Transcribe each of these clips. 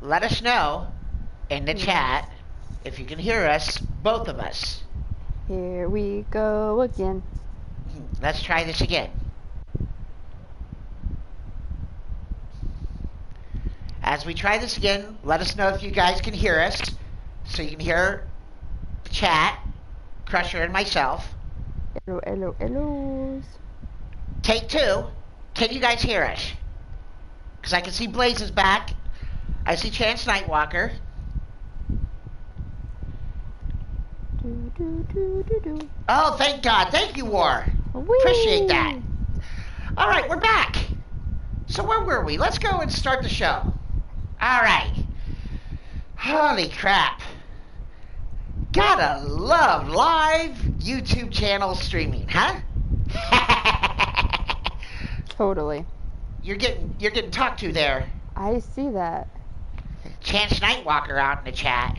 let us know in the chat if you can hear us, both of us. Here we go again. Let's try this again. As we try this again, let us know if you guys can hear us, so you can hear the chat, Crusher and myself. Hellos. Take 2. Can you guys hear us? Because I can see Blaze is back. I see Chance Nightwalker. Oh, thank God. Thank you, War. Whee! Appreciate that. All right, we're back. So where were we? Let's go and start the show. All right. Holy crap. Gotta love live YouTube channel streaming, huh? Totally. You're getting talked to there. I see that. Chance Nightwalker out in the chat.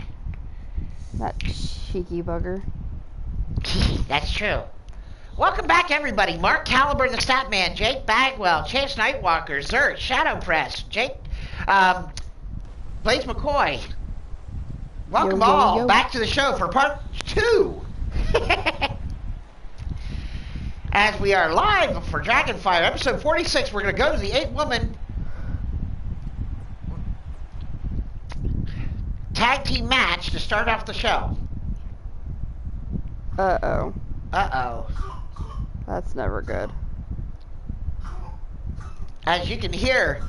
That cheeky bugger. That's true. Welcome back, everybody. Mark Caliber, the Statman, Jake Bagwell, Chance Nightwalker, Zert, Shadow Press, Jake, Blaze McCoy. Welcome all back to the show for part 2. As we are live for Dragonfire, episode 46, we're going to go to the 8-woman tag team match to start off the show. Uh-oh. Uh-oh. That's never good. As you can hear,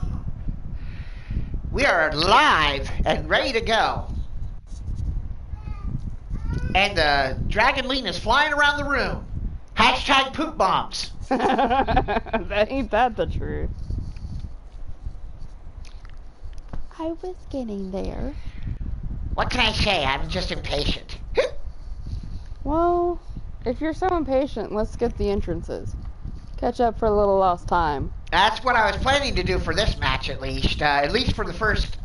we are live and ready to go. And the Dragon Lean is flying around the room. Hashtag poop bombs. Ain't that the truth? I was getting there. What can I say? I'm just impatient. Well, if you're so impatient, let's get the entrances. Catch up for a little lost time. That's what I was planning to do for this match, at least for the first.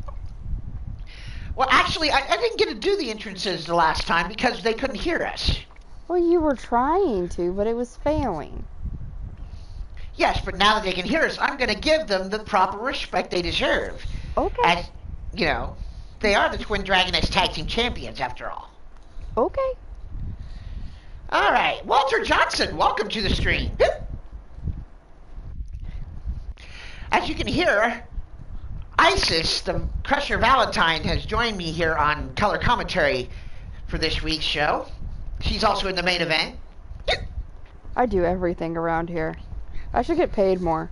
Well, actually, I didn't get to do the entrances the last time because they couldn't hear us. Well, you were trying to, but it was failing. Yes, but now that they can hear us, I'm going to give them the proper respect they deserve. Okay. As, you know, they are the Twin Dragoness Tag Team Champions, after all. Okay. All right, Walter Johnson, welcome to the stream. As you can hear, Isis, the Crusher Valentine, has joined me here on color commentary for this week's show. She's also in the main event. I do everything around here. I should get paid more.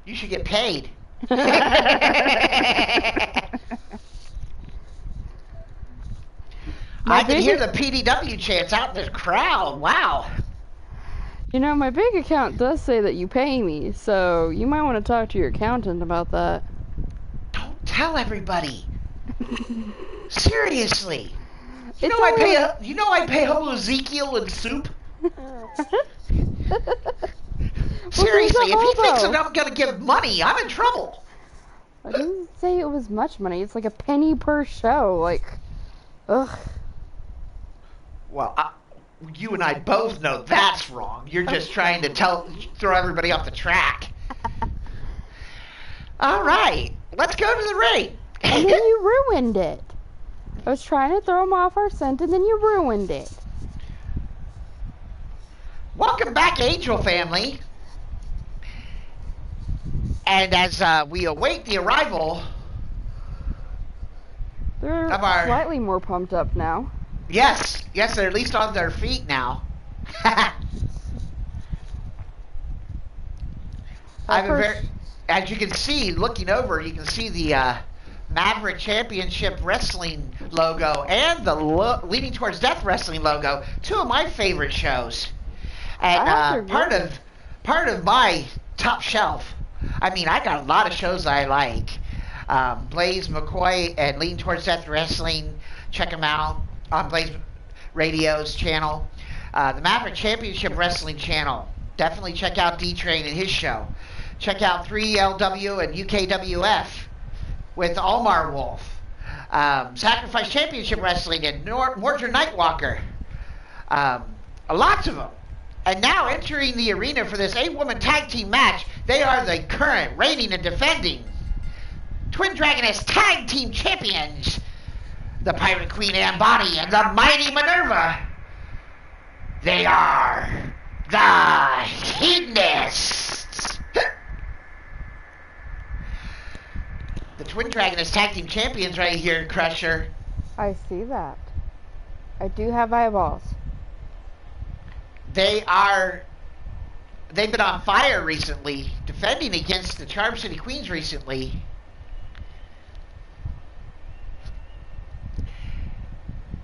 You should get paid. I can hear the PDW chants out in the crowd. Wow. You know, my bank account does say that you pay me, so you might want to talk to your accountant about that. Don't tell everybody. Seriously. You know I pay Homo Ezekiel and soup? Seriously, if he thinks that I'm gonna give money, I'm in trouble. I didn't say it was much money. It's like a penny per show. Like, ugh. Well, you and I both know that's wrong. You're just trying to throw everybody off the track. All right, let's go to the ring. And then you ruined it. I was trying to throw him off our scent, and then you ruined it. Welcome back, Angel family. And as we await the arrival They're of our... slightly more pumped up now. Yes, they're at least on their feet now. As you can see, looking over, you can see the Maverick Championship Wrestling logo and the Leading Towards Death Wrestling logo. Two of my favorite shows. And part of my top shelf. I mean, I got a lot of shows I like. Blaze McCoy and Leading Towards Death Wrestling. Check them out on Blaze Radio's channel. The Maverick Championship Wrestling channel. Definitely check out D-Train and his show. Check out 3LW and UKWF with Almar Wolf. Sacrifice Championship Wrestling and Mordred Nightwalker. Lots of them. And now entering the arena for this 8-woman tag team match, they are the current reigning and defending Twin Dragoness Tag Team Champions, the Pirate Queen Ambani and the Mighty Minerva. They are the Hedonists. The Twin Dragoness Tag Team Champions right here, Crusher. I see that. I do have eyeballs. They've been on fire recently, defending against the Charm City Queens recently.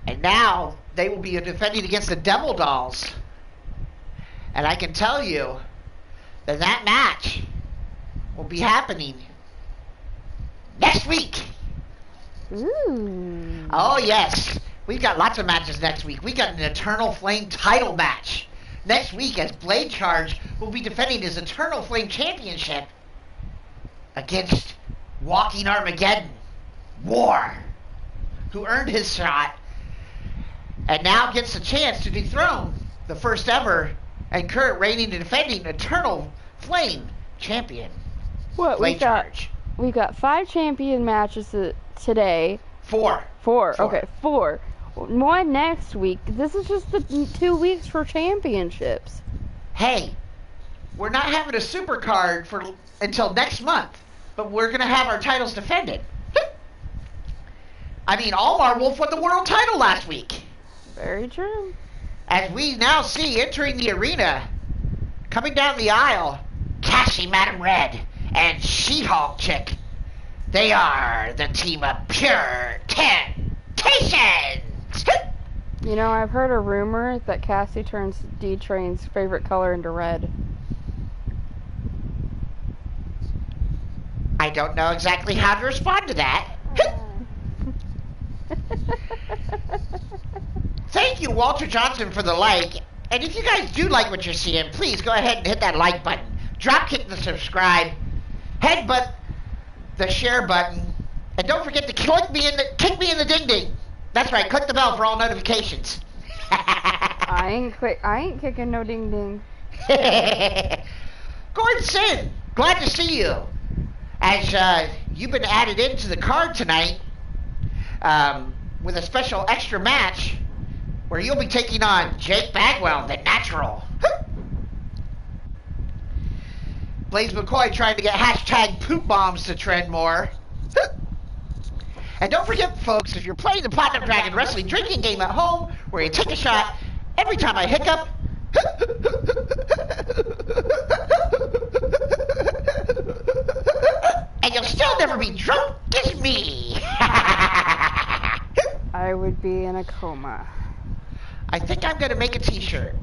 And now they will be defending against the Devil Dolls. And I can tell you that that match will be happening next week. Ooh. Oh, yes. We've got lots of matches next week. We got an Eternal Flame title match next week as Blade Charge will be defending his Eternal Flame Championship against Walking Armageddon War, who earned his shot and now gets a chance to dethrone the first ever and current reigning and defending Eternal Flame Champion. What, Blade Charge. we got 5 champion matches today. 4. 4. Okay, 4. 1 next week. This is just the 2 weeks for championships. Hey, we're not having a super card until next month, but we're going to have our titles defended. I mean, Almar Wolf won the world title last week. Very true. As we now see entering the arena, coming down the aisle, Cassie Madam Red and She-Hulk Chick. They are the team of Pure Temptations. You know, I've heard a rumor that Cassie turns D-Train's favorite color into red. I don't know exactly how to respond to that. Thank you, Walter Johnson, for the like. And if you guys do like what you're seeing, please go ahead and hit that like button. Dropkick the subscribe. Headbutt the share button. And don't forget to kick me in the ding ding. That's right, click the bell for all notifications. I ain't kicking no ding ding. Gordon Sin, glad to see you. As you've been added into the card tonight with a special extra match where you'll be taking on Jake Bagwell, the Natural. Blaze McCoy trying to get hashtag poop bombs to trend more. And don't forget, folks, if you're playing the Platinum Dragon Wrestling drinking game at home, where you take a shot every time I hiccup, and you'll still never be drunk as me. I would be in a coma. I think I'm going to make a t-shirt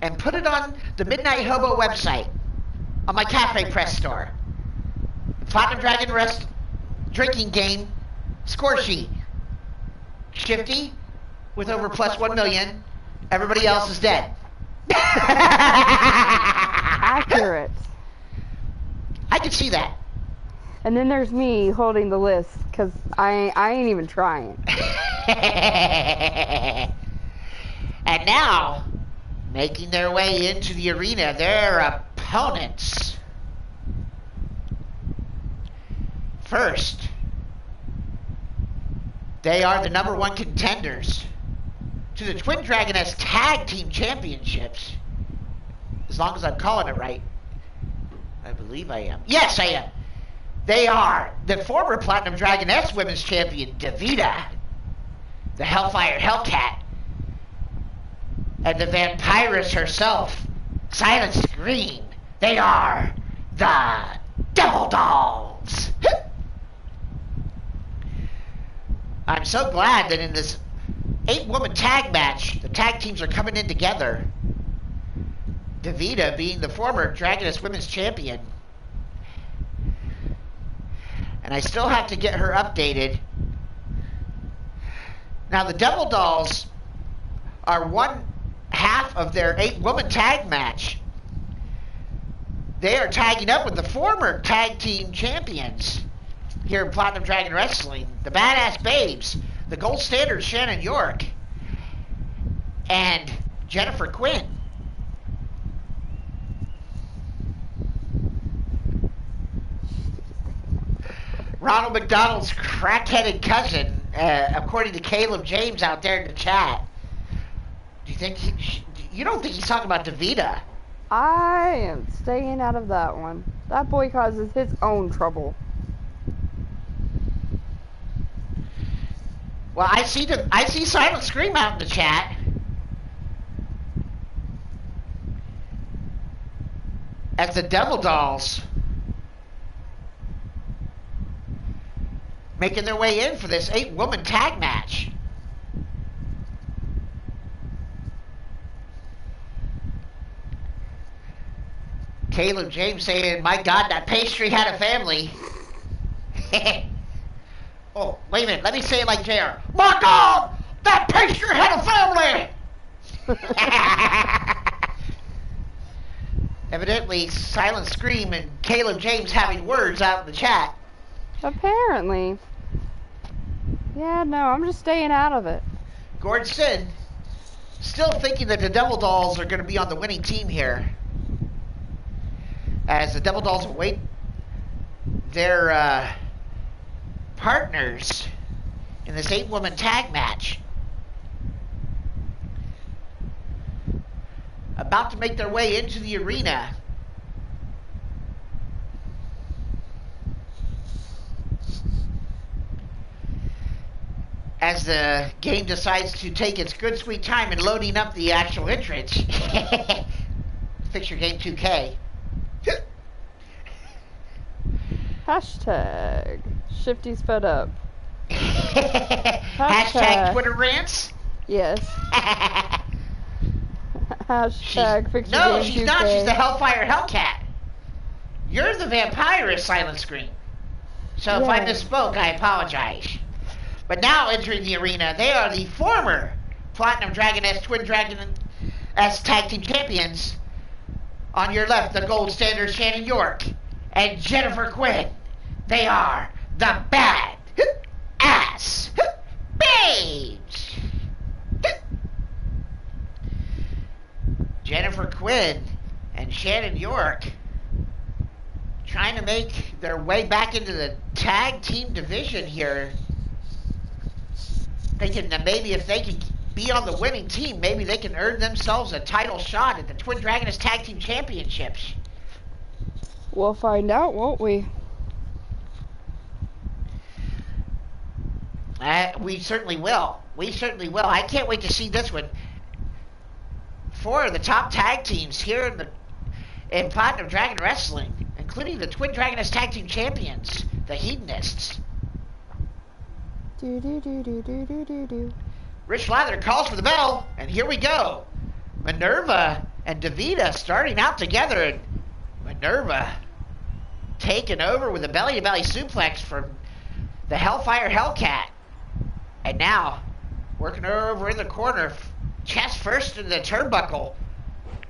and put it on the Midnight Hobo website on my Cafe Press store. Platinum Dragon drinking game score sheet. Shifty with over plus 1 million. Everybody else is dead. Accurate. I can see that. And then there's me holding the list, because I ain't even trying. And now, making their way into the arena, their opponents. First, they are the #1 contenders to the Twin Dragoness Tag Team Championships. As long as I'm calling it right. I believe I am. Yes, I am. They are the former Platinum Dragoness Women's Champion, Davida, the Hellfire Hellcat, and the Vampiress herself, Silent Scream. They are the Devil Dolls. I'm so glad that in this 8-woman tag match, the tag teams are coming in together. Davida being the former Dragoness Women's Champion. And I still have to get her updated. Now the Devil Dolls are one half of their 8-woman tag match. They are tagging up with the former tag team champions here in Platinum Dragon Wrestling, the Badass Babes, the Gold Standard Shannon York, and Jennifer Quinn. Ronald McDonald's crack-headed cousin, according to Caleb James out there in the chat. Do you think you don't think he's talking about DeVita? I am staying out of that one. That boy causes his own trouble. Well, I see Silent Scream out in the chat. As the Devil Dolls making their way in for this 8-woman tag match. Caleb James saying, my God, that pastry had a family. Oh, wait a minute. Let me say it like JR. My God, that pastry had a family. Evidently, Silent Scream and Caleb James having words out in the chat. Apparently. Yeah, no, I'm just staying out of it. Gordon Sid still thinking that the Devil Dolls are going to be on the winning team here. As the Devil Dolls await their partners in this 8-woman tag match. About to make their way into the arena. As the game decides to take its good sweet time in loading up the actual entrance. Fix your game 2K. Hashtag Shifty's fed up. Hashtag Twitter rants? Yes. Hashtag fix your No, game she's 2K. not. She's the Hellfire Hellcat. You're the vampire, Silent Scream. So if I misspoke, I apologize. But now entering the arena, they are the former Platinum Dragoness Twin Dragoness Tag Team Champions. On your left, the Gold Standard Shannon York and Jennifer Quinn. They are the bad ass babes. Jennifer Quinn and Shannon York trying to make their way back into the tag team division here. Thinking that maybe if they can be on the winning team, maybe they can earn themselves a title shot at the Twin Dragoness Tag Team Championships. We'll find out, won't we? We certainly will. We certainly will. I can't wait to see this one. 4 of the top tag teams here in Platinum Dragon Wrestling, including the Twin Dragoness Tag Team Champions, the Hedonists. Rich Lather calls for the bell, and here we go. Minerva and DeVita starting out together, and Minerva taken over with a belly-to-belly suplex from the Hellfire Hellcat. And now, working her over in the corner, chest first in the turnbuckle,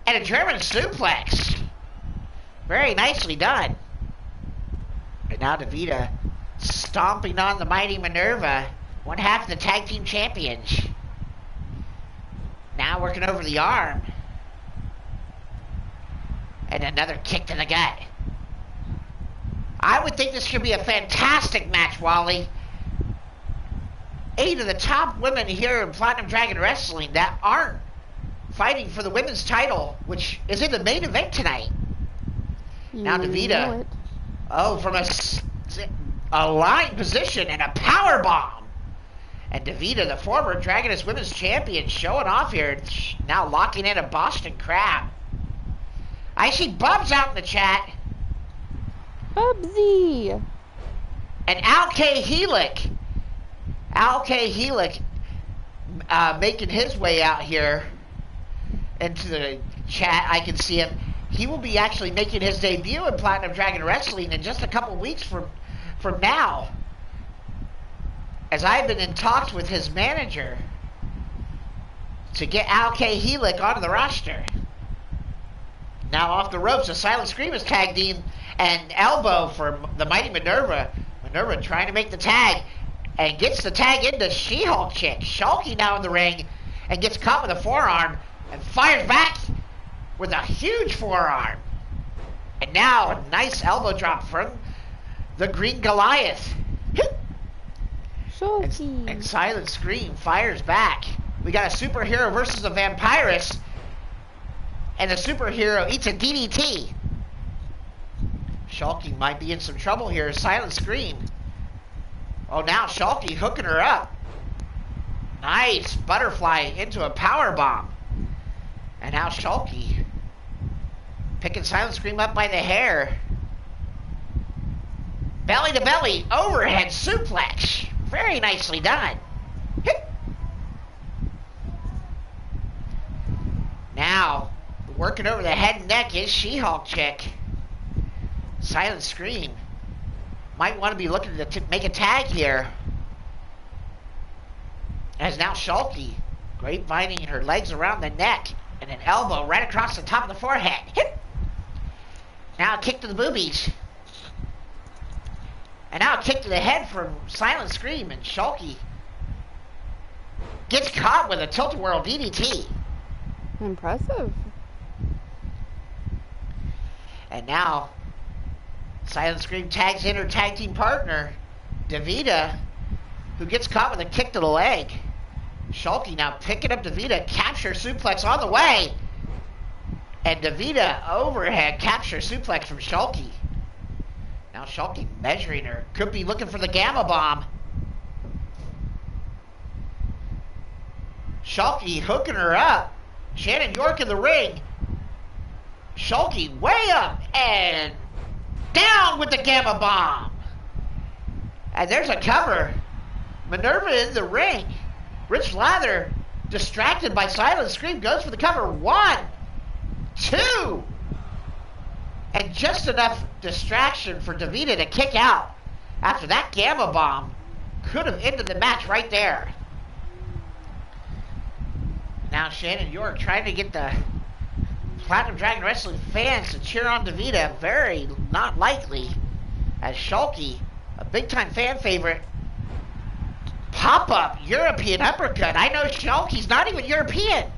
and a German suplex. Very nicely done. And now DeVita stomping on the mighty Minerva, one half of the tag team champions. Now working over the arm. And another kick to the gut. I would think this should be a fantastic match, Wally. 8 of the top women here in Platinum Dragon Wrestling that aren't fighting for the women's title, which is in the main event tonight. Now DeVita, from a line position and a power bomb. And DeVita, the former Dragoness Women's Champion, showing off here, now locking in a Boston Crab. I see Bubs out in the chat. Bubsy! And Al K. Helic. Al K. Helic making his way out here into the chat. I can see him. He will be actually making his debut in Platinum Dragon Wrestling in just a couple weeks from now. As I've been in talks with his manager to get Al K. Helic onto the roster. Now off the ropes, a Silent Scream is tagged in, and elbow for the mighty Minerva. Minerva trying to make the tag, and gets the tag into She-Hulk chick. Shulky now in the ring, and gets caught with a forearm, and fires back with a huge forearm. And now a nice elbow drop from the Green Goliath. Shulky. And Silent Scream fires back. We got a superhero versus a vampirist. And the superhero eats a DDT. Shulky might be in some trouble here. Silent Scream. Oh, now Shulky hooking her up. Nice butterfly into a power bomb. And now Shulky picking Silent Scream up by the hair. Belly to belly, overhead suplex. Very nicely done. Now, working over the head and neck is She-Hulk chick. Silent Scream might want to be looking to make a tag here. As now Shulky grapevining her legs around the neck and an elbow right across the top of the forehead. Now a kick to the boobies. And now a kick to the head from Silent Scream, and Shulky gets caught with a tilt-a-whirl DDT. Impressive. And now Silent Scream tags in her tag team partner, Davida, who gets caught with a kick to the leg. Shulky now picking up Davida, capture suplex on the way. And Davida overhead capture suplex from Shulky. Now Shulky measuring her. Could be looking for the Gamma Bomb. Shulky hooking her up. Shannon York in the ring. Shulky way up and down with the Gamma Bomb. And there's a cover. Minerva in the ring. Rich Lather, distracted by Silent Scream, goes for the cover. 1, 2. And just enough distraction for Davida to kick out after that Gamma Bomb could have ended the match right there. Now Shannon York trying to get the Platinum Dragon Wrestling fans to cheer on Davida. Very not likely, as Shulky, a big-time fan favorite, pop-up European uppercut. I know Shulky's not even European.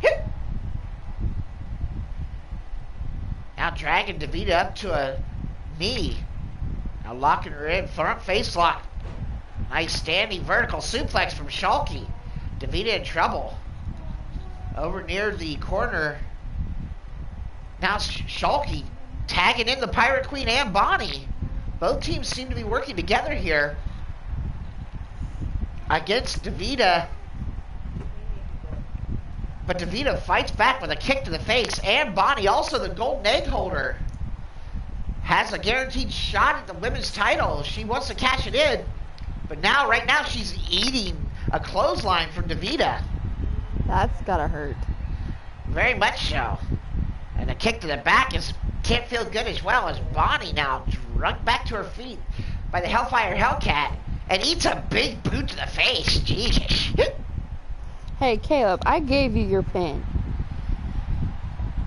Now dragging Davida up to a knee. Now locking her in, front face lock. Nice standing vertical suplex from Shulky. Davida in trouble. Over near the corner. Now Shulky tagging in the Pirate Queen and Bonnie. Both teams seem to be working together here against Davida. But Davida fights back with a kick to the face. And Bonnie, also the golden egg holder, has a guaranteed shot at the women's title. She wants to cash it in. But now, right now, she's eating a clothesline from Davida. That's gotta hurt. Very much so. And a kick to the back can't feel good as well, as Bonnie now drunk back to her feet by the Hellfire Hellcat and eats a big boot to the face. Jesus. Hey, Caleb, I gave you your pin.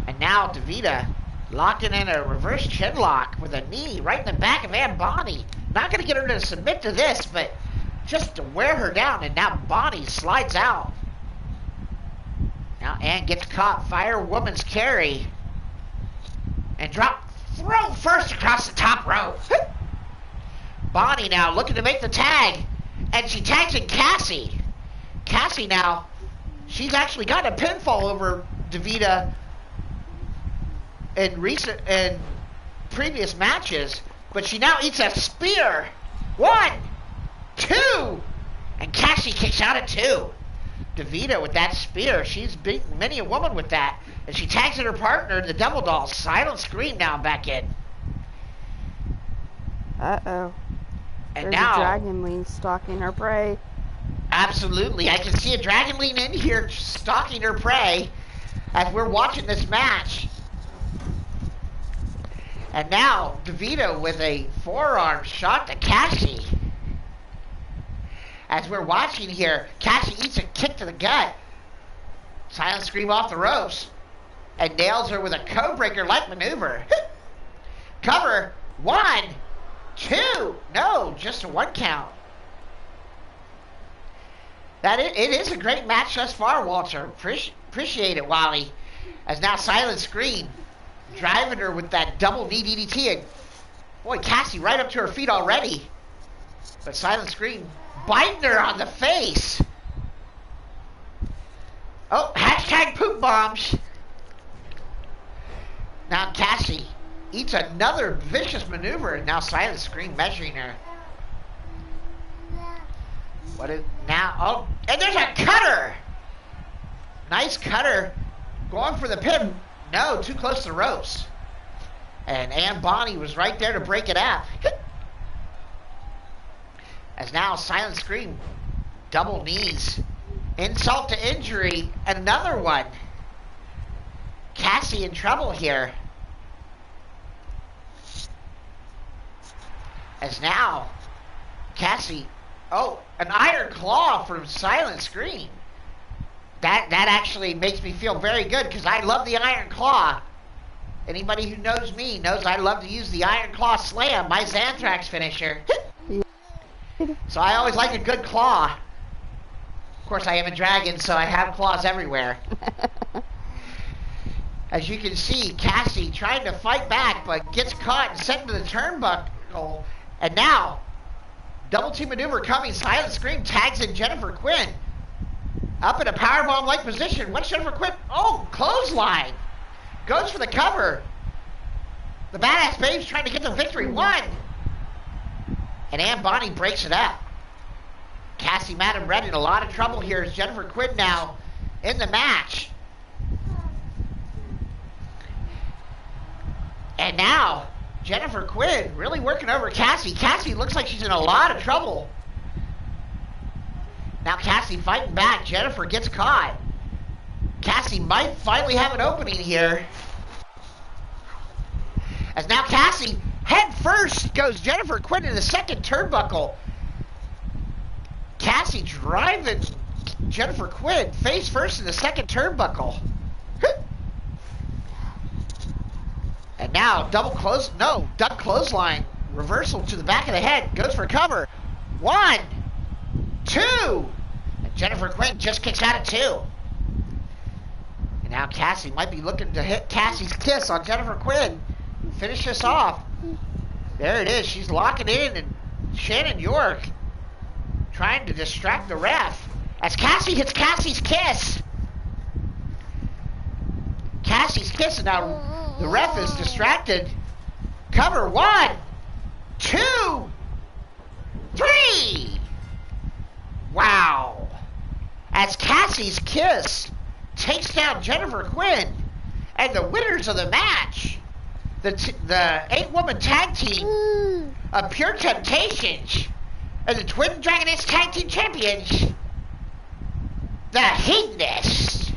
And now Davida locking in a reverse chin lock with a knee right in the back of Ann Bonnie. Not going to get her to submit to this, but just to wear her down. And now Bonnie slides out. Now Ann gets caught. Firewoman's carry. And throw first across the top rope. Bonnie now looking to make the tag. And she tags in Cassie. Cassie now, she's actually got a pinfall over Davida in previous matches, but she now eats a spear. 1, 2, and Cassie kicks out at 2. Davida with that spear, she's beaten many a woman with that, and she tags in her partner, the Devil Doll. Silent Scream now back in. Uh-oh. And There's now a dragon lean stalking her prey. Absolutely, I can see a dragon lean in here stalking her prey as we're watching this match. And now Davida with a forearm shot to Cassie. As we're watching here, Cassie eats a kick to the gut. Silent Scream off the ropes and nails her with a codebreaker-like maneuver. Cover. 1, 2. No, just a 1 count. It is a great match thus far, Walter. Appreciate it, Wally. As now Silent Scream driving her with that double knee DDT. And boy, Cassie right up to her feet already. But Silent Scream biting her on the face. Oh, hashtag poop bombs. Now Cassie eats another vicious maneuver, and now Silent Scream measuring her. What is now? Oh, and there's a cutter. Nice cutter. Going for the pin. No, too close to the ropes. And Ann Bonnie was right there to break it up. As now Silent Scream, double knees. Insult to injury, another one. Cassie in trouble here. As now, Cassie, oh, an iron claw from Silent Scream. That actually makes me feel very good because I love the iron claw. Anybody who knows me knows I love to use the iron claw slam, my Xanthrax finisher. So I always like a good claw. Of course, I am a dragon, so I have claws everywhere. As you can see, Cassie trying to fight back, but gets caught and sent to the turnbuckle. And now, double team maneuver coming. Silent Scream tags in Jennifer Quinn. Up in a powerbomb-like position. What's Jennifer Quinn? Oh, clothesline. Goes for the cover. The Badass Babe's trying to get the victory. One. And Ann Bonnie breaks it up. Cassie Madam Red in a lot of trouble here as Jennifer Quinn now in the match. And now, Jennifer Quinn really working over Cassie. Cassie looks like she's in a lot of trouble. Now Cassie fighting back. Jennifer gets caught. Cassie might finally have an opening here. As now Cassie, head first, goes Jennifer Quinn in the second turnbuckle. Cassie driving Jennifer Quinn face first in the second turnbuckle. And now duck clothesline, reversal to the back of the head, goes for cover. 1, 2, and Jennifer Quinn just kicks out at 2. And now Cassie might be looking to hit Cassie's kiss on Jennifer Quinn. Finish this off. There it is. She's locking in, and Shannon York trying to distract the ref as Cassie hits Cassie's kiss. Cassie's kiss, and now the ref is distracted. Cover. 1, 2, 3. Wow. As Cassie's kiss takes down Jennifer Quinn, and the winners of the match, the 8-woman tag team of Pure Temptations, and the Twin Dragoness Tag Team Champions, the Hedonists.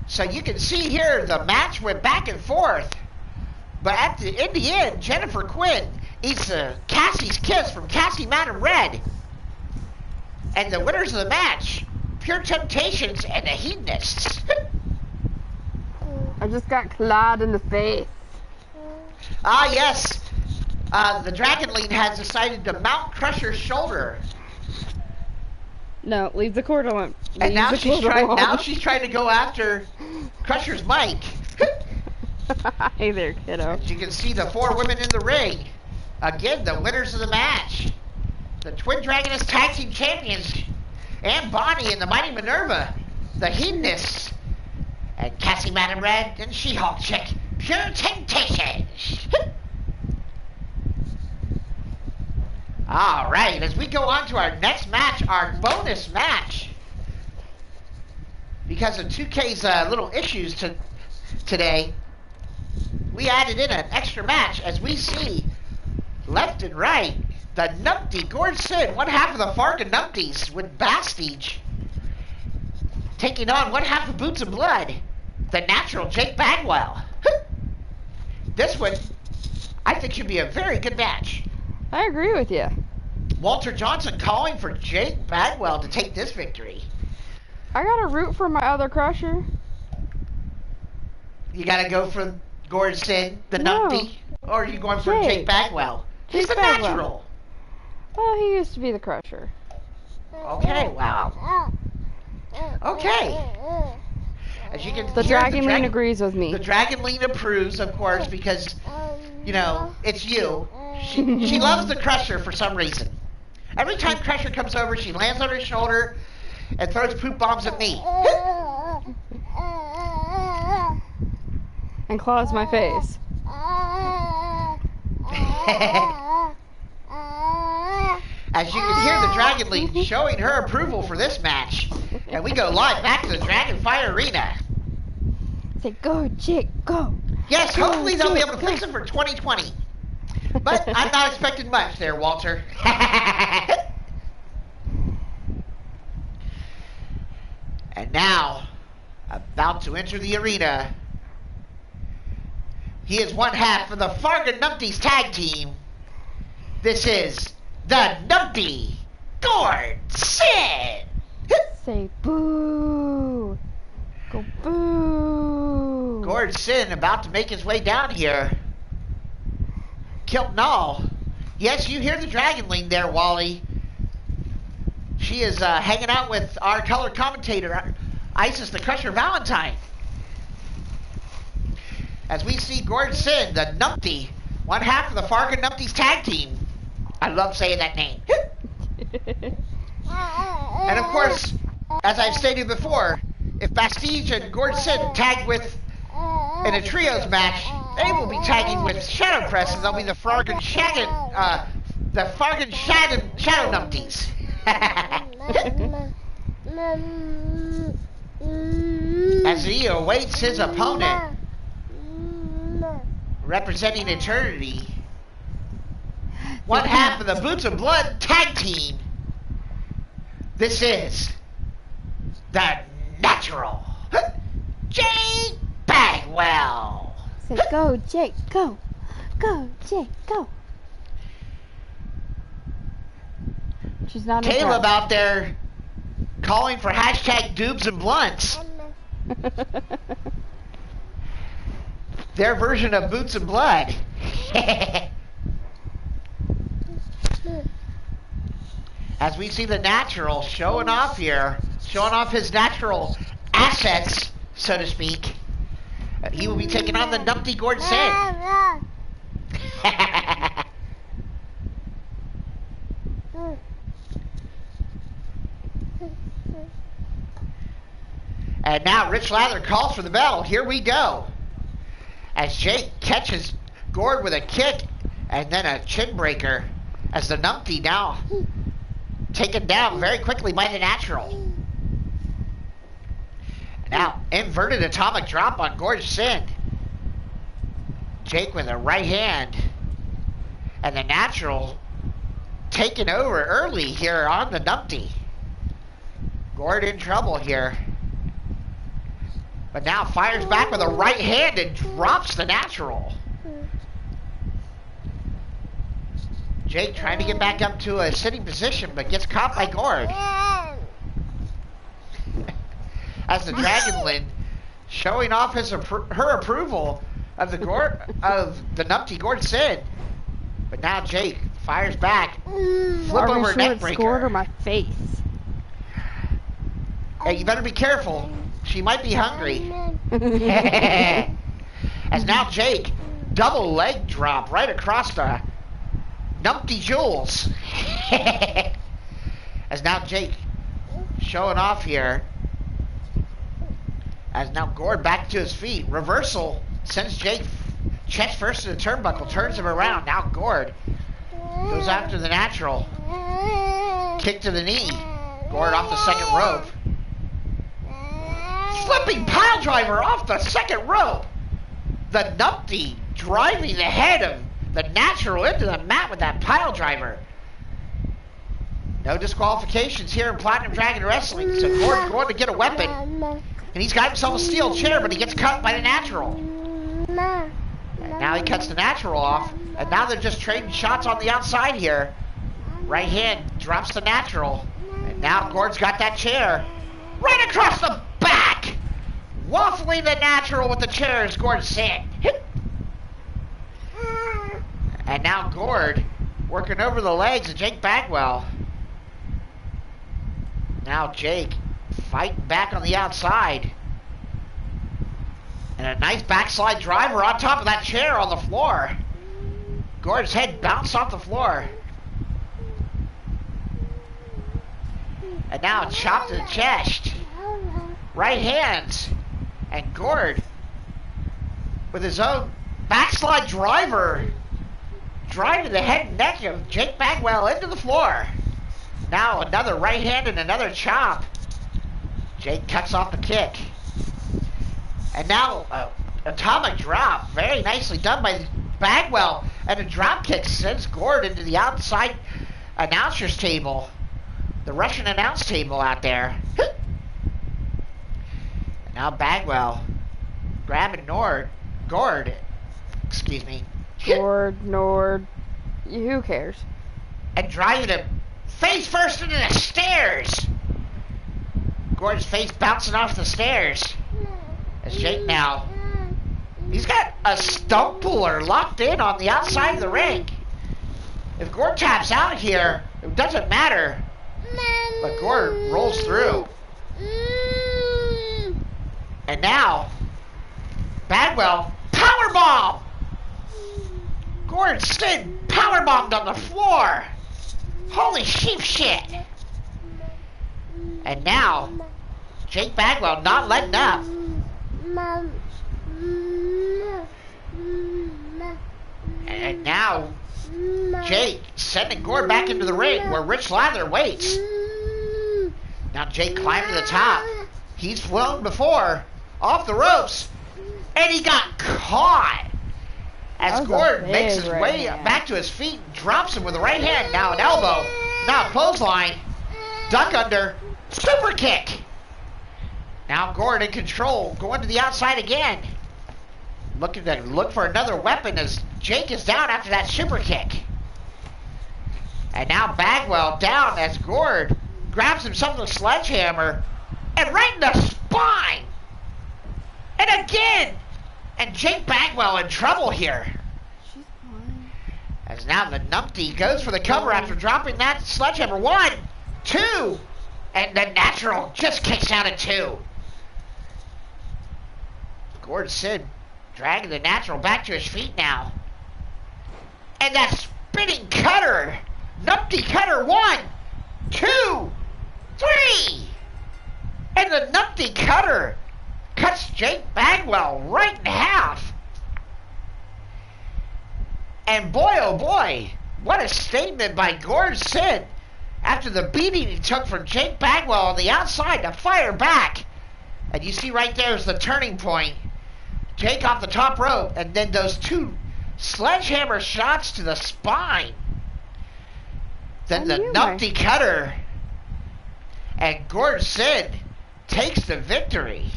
So you can see here the match went back and forth, but in the end, Jennifer Quinn eats Cassie's kiss from Cassie Madam Red, and the winners of the match, Pure Temptations and the Hedonists. I just got clawed in the face. Ah, yes. The Dragon Lean has decided to mount Crusher's shoulder. No, leave the cord on. And now she's trying to go after Crusher's mic. Hey there, kiddo. As you can see the 4 women in the ring. Again, the winners of the match. The Twin Dragoness Tag Team Champions, Ann Bonnie and the Mighty Minerva, the Hedonists, and Cassie Madam Red and She-Hulk Chick, Pure Temptations. Alright, as we go on to our next match, our bonus match. Because of 2K's little issues today, we added in an extra match as we see left and right the Numpty Gord Sid, one half of the Farga Numpties with Bastige, taking on one half of Boots and Blood, the natural Jake Bagwell. This one, I think, should be a very good match. I agree with you. Walter Johnson calling for Jake Bagwell to take this victory. I gotta root for my other Crusher. You gotta go for Gord Sid, the Numpty, or are you going for Jake Bagwell? He's the Bagwell. natural. Well, he used to be the Crusher. Okay, wow. Okay. As you can The hear, Dragon Lean agrees with me. The Dragon Lean approves, of course, because, you know, it's you. She loves the Crusher for some reason. Every time Crusher comes over, she lands on her shoulder and throws poop bombs at me. And claws my face. As you can hear the Dragon Lean showing her approval for this match. And we go live back to the Dragonfire Arena. Say, go, chick, go. Yes, Go, hopefully they'll be chick, able to fix it for 2020. go. But I'm not expecting much there, Walter. And now, about to enter the arena, he is one half of the Fargan Numpties tag team. This is the Numpty Gord Sid. Say, boo. Go, boo. Gord Sin about to make his way down here. Kilt Null. Yes, you hear the Dragon Lean there, Wally. She is hanging out with our color commentator, Isis the Crusher Valentine. As we see Gord Sin, the Numpty, one half of the Fargan Numpties tag team. I love saying that name. And of course, as I've stated before, if Bastige and Gord Sin tag with in a trios match, they will be tagging with Shadow Crest, and they'll be the Fargan Shadow Numpties. As he awaits his opponent, representing Eternity, one half of the Boots of Blood tag team. This is the Natural Jake Bagwell. Say, go, Jake, go. Go, Jake, go. She's not Caleb impressed. out there calling for hashtag Doobs and Blunts. Their version of Boots and Blood. As we see the Natural showing off here, showing off his natural assets, so to speak. He will be taking on the Numpty Gord Sin. And now Rich Lather calls for the bell. Here we go. As Jake catches Gord with a kick and then a chin breaker. As the Numpty now taken down very quickly by the Natural. Now, inverted atomic drop on Gord Sin. Jake with a right hand. And the Natural taking over early here on the Numpty. Gord in trouble here. But now fires back with a right hand and drops the Natural. Jake trying to get back up to a sitting position, but gets caught by Gord. As the Dragon Lean showing off her approval of the Numpty Gord Sid. But now Jake fires back. Flip over neck breaker. Gord or my face. Hey, you better be careful. She might be hungry. As now Jake double leg drop right across the Numpty Jules. As now Jake showing off here. As now Gord back to his feet. Reversal sends Jake chest first to the turnbuckle. Turns him around. Now Gord goes after the Natural. Kick to the knee. Gord off the second rope. Flipping pile driver off the second rope. The Numpty driving the head of the Natural into the mat with that pile driver. No disqualifications here in Platinum Dragon Wrestling. So Gord's going to get a weapon. And he's got himself a steel chair, but he gets cut by the Natural. And now he cuts the Natural off. And now they're just trading shots on the outside here. Right hand drops the Natural. And now Gord's got that chair. Right across the back! Waffling the Natural with the chair as Gord Sin. And now Gord working over the legs of Jake Bagwell. Now Jake fighting back on the outside. And a nice backslide driver on top of that chair on the floor. Gord's head bounced off the floor. And now chop to the chest. Right hands. And Gord, with his own backslide driver, driving the head and neck of Jake Bagwell into the floor. Now another right hand and another chop. Jake cuts off the kick. And now atomic drop. Very nicely done by Bagwell. And a drop kick sends Gord into the outside announcer's table. The Russian announce table out there. And now Bagwell grabbing Gord. Excuse me. Nord. Who cares? And driving him face first into the stairs. Gord's face bouncing off the stairs. As Jake now, he's got a stump puller locked in on the outside of the ring. If Gord taps out here, it doesn't matter. But Gord rolls through. And now, Bagwell, powerbomb! Gord Sid powerbombed on the floor. Holy sheep shit. And now, Jake Bagwell not letting up. And now, Jake sending Gord back into the ring where Rich Lather waits. Now Jake climbed to the top. He's flown before, off the ropes, and he got caught. As Gord makes his way back to his feet and drops him with the right hand. Now an elbow. Now a clothesline. Duck under. Super kick. Now Gord in control. Going to the outside again. Looking to look for another weapon as Jake is down after that super kick. And now Bagwell down as Gord grabs himself with a sledgehammer. And right in the spine. And again. And Jake Bagwell in trouble here. As now the numpty goes for the cover after dropping that sledgehammer. 1, 2. And the natural just kicks out at 2. Gord Sid dragging the natural back to his feet now. And that spinning cutter. Numpty cutter. 1, 2, 3. And the numpty cutter cuts Jake Bagwell right in half. And boy, oh boy, what a statement by Gord Sid after the beating he took from Jake Bagwell on the outside to fire back. And you see right there is the turning point. Jake off the top rope, and then those 2 sledgehammer shots to the spine. Then the numpty cutter. And Gord Sid takes the victory.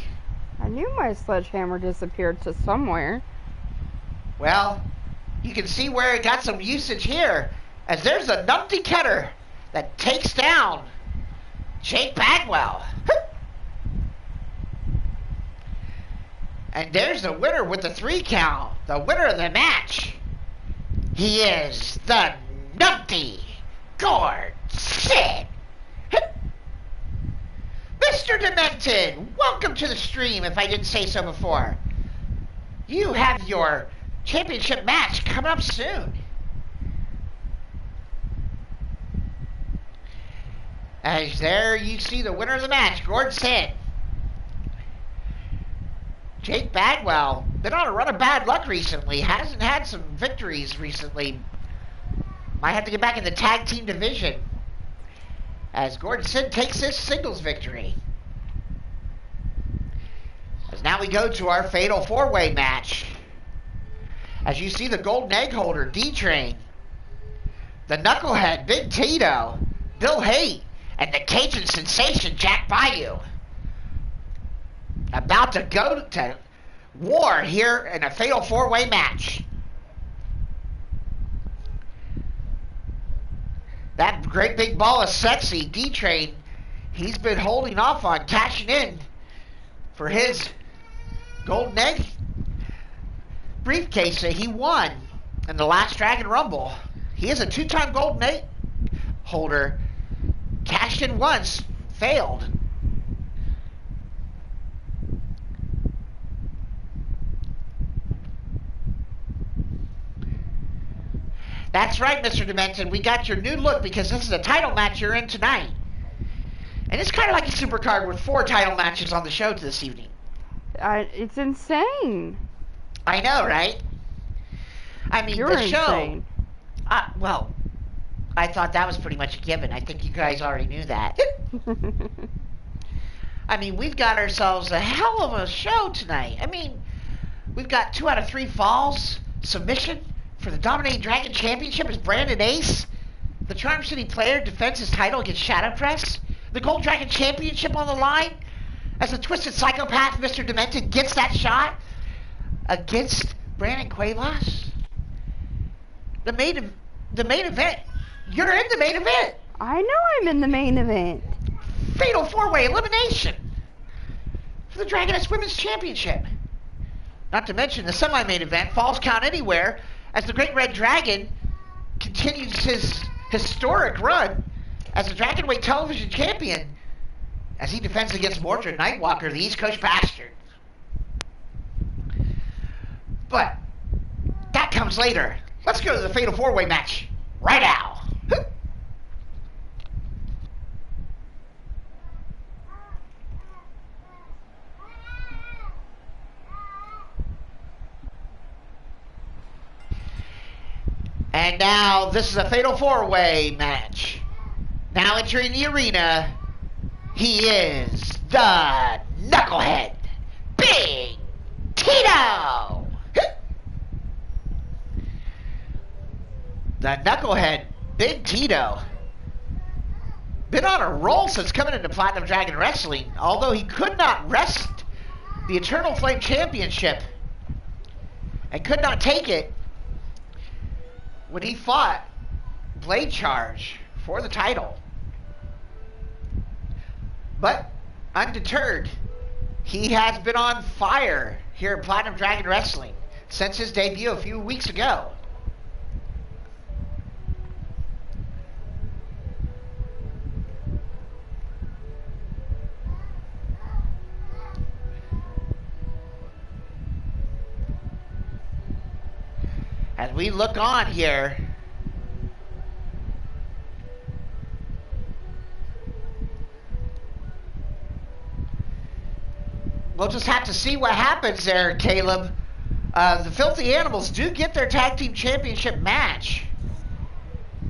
I knew my sledgehammer disappeared to somewhere. Well, you can see where it got some usage here, as there's a numpty cutter that takes down Jake Bagwell. And there's the winner with the 3 count, the winner of the match. He is the numpty Gord Sid. Mr. Demented, welcome to the stream, if I didn't say so before. You have your championship match coming up soon. As there you see the winner of the match, Gord Sid. Jake Bagwell, been on a run of bad luck recently. Hasn't had some victories recently. Might have to get back in the tag team division. As Gord Sid takes his singles victory. As now we go to our fatal 4-way match. As you see the golden egg holder, D-Train, the knucklehead, Big Tito, Bill Haight, and the Cajun sensation, Jack Bayou. About to go to war here in a fatal 4-way match. That great big ball of sexy, D-Train, he's been holding off on cashing in for his golden egg briefcase that he won in the last Dragon Rumble. He is a 2-time golden egg holder. Cashed in once, failed. That's right, Mr. Demented. We got your new look because this is a title match you're in tonight. And it's kind of like a supercard with 4 title matches on the show this evening. It's insane. I know, right? I mean, You're the show... insane. Well, I thought that was pretty much a given. I think you guys already knew that. I mean, we've got ourselves a hell of a show tonight. I mean, we've got 2 out of 3 falls, submission for the Dominating Dragon Championship as Brandon Ace. The Charm City player defends his title against Shadow Press. The Gold Dragon Championship on the line as the Twisted Psychopath Mr. Demented gets that shot against Brandon Cuevas. The main event. You're in the main event. I know I'm in the main event. Fatal 4-way elimination for the Dragoness Women's Championship. Not to mention the semi-main event, Falls Count Anywhere, as the Great Red Dragon continues his historic run as the Dragonweight Television Champion as he defends against Mordred Nightwalker, the East Coast Bastard. But that comes later. Let's go to the Fatal 4-Way match right now. And now this is a Fatal 4-Way match. Now entering the arena, he is the Knucklehead, Big Tito. The Knucklehead, Big Tito, been on a roll since coming into Platinum Dragon Wrestling, although he could not wrest the Eternal Flame Championship and could not take it when he fought Blade Charge for the title. But undeterred, he has been on fire here at Platinum Dragon Wrestling since his debut a few weeks ago. As we look on here, we'll just have to see what happens there, Caleb. The Filthy Animals do get their Tag Team Championship match,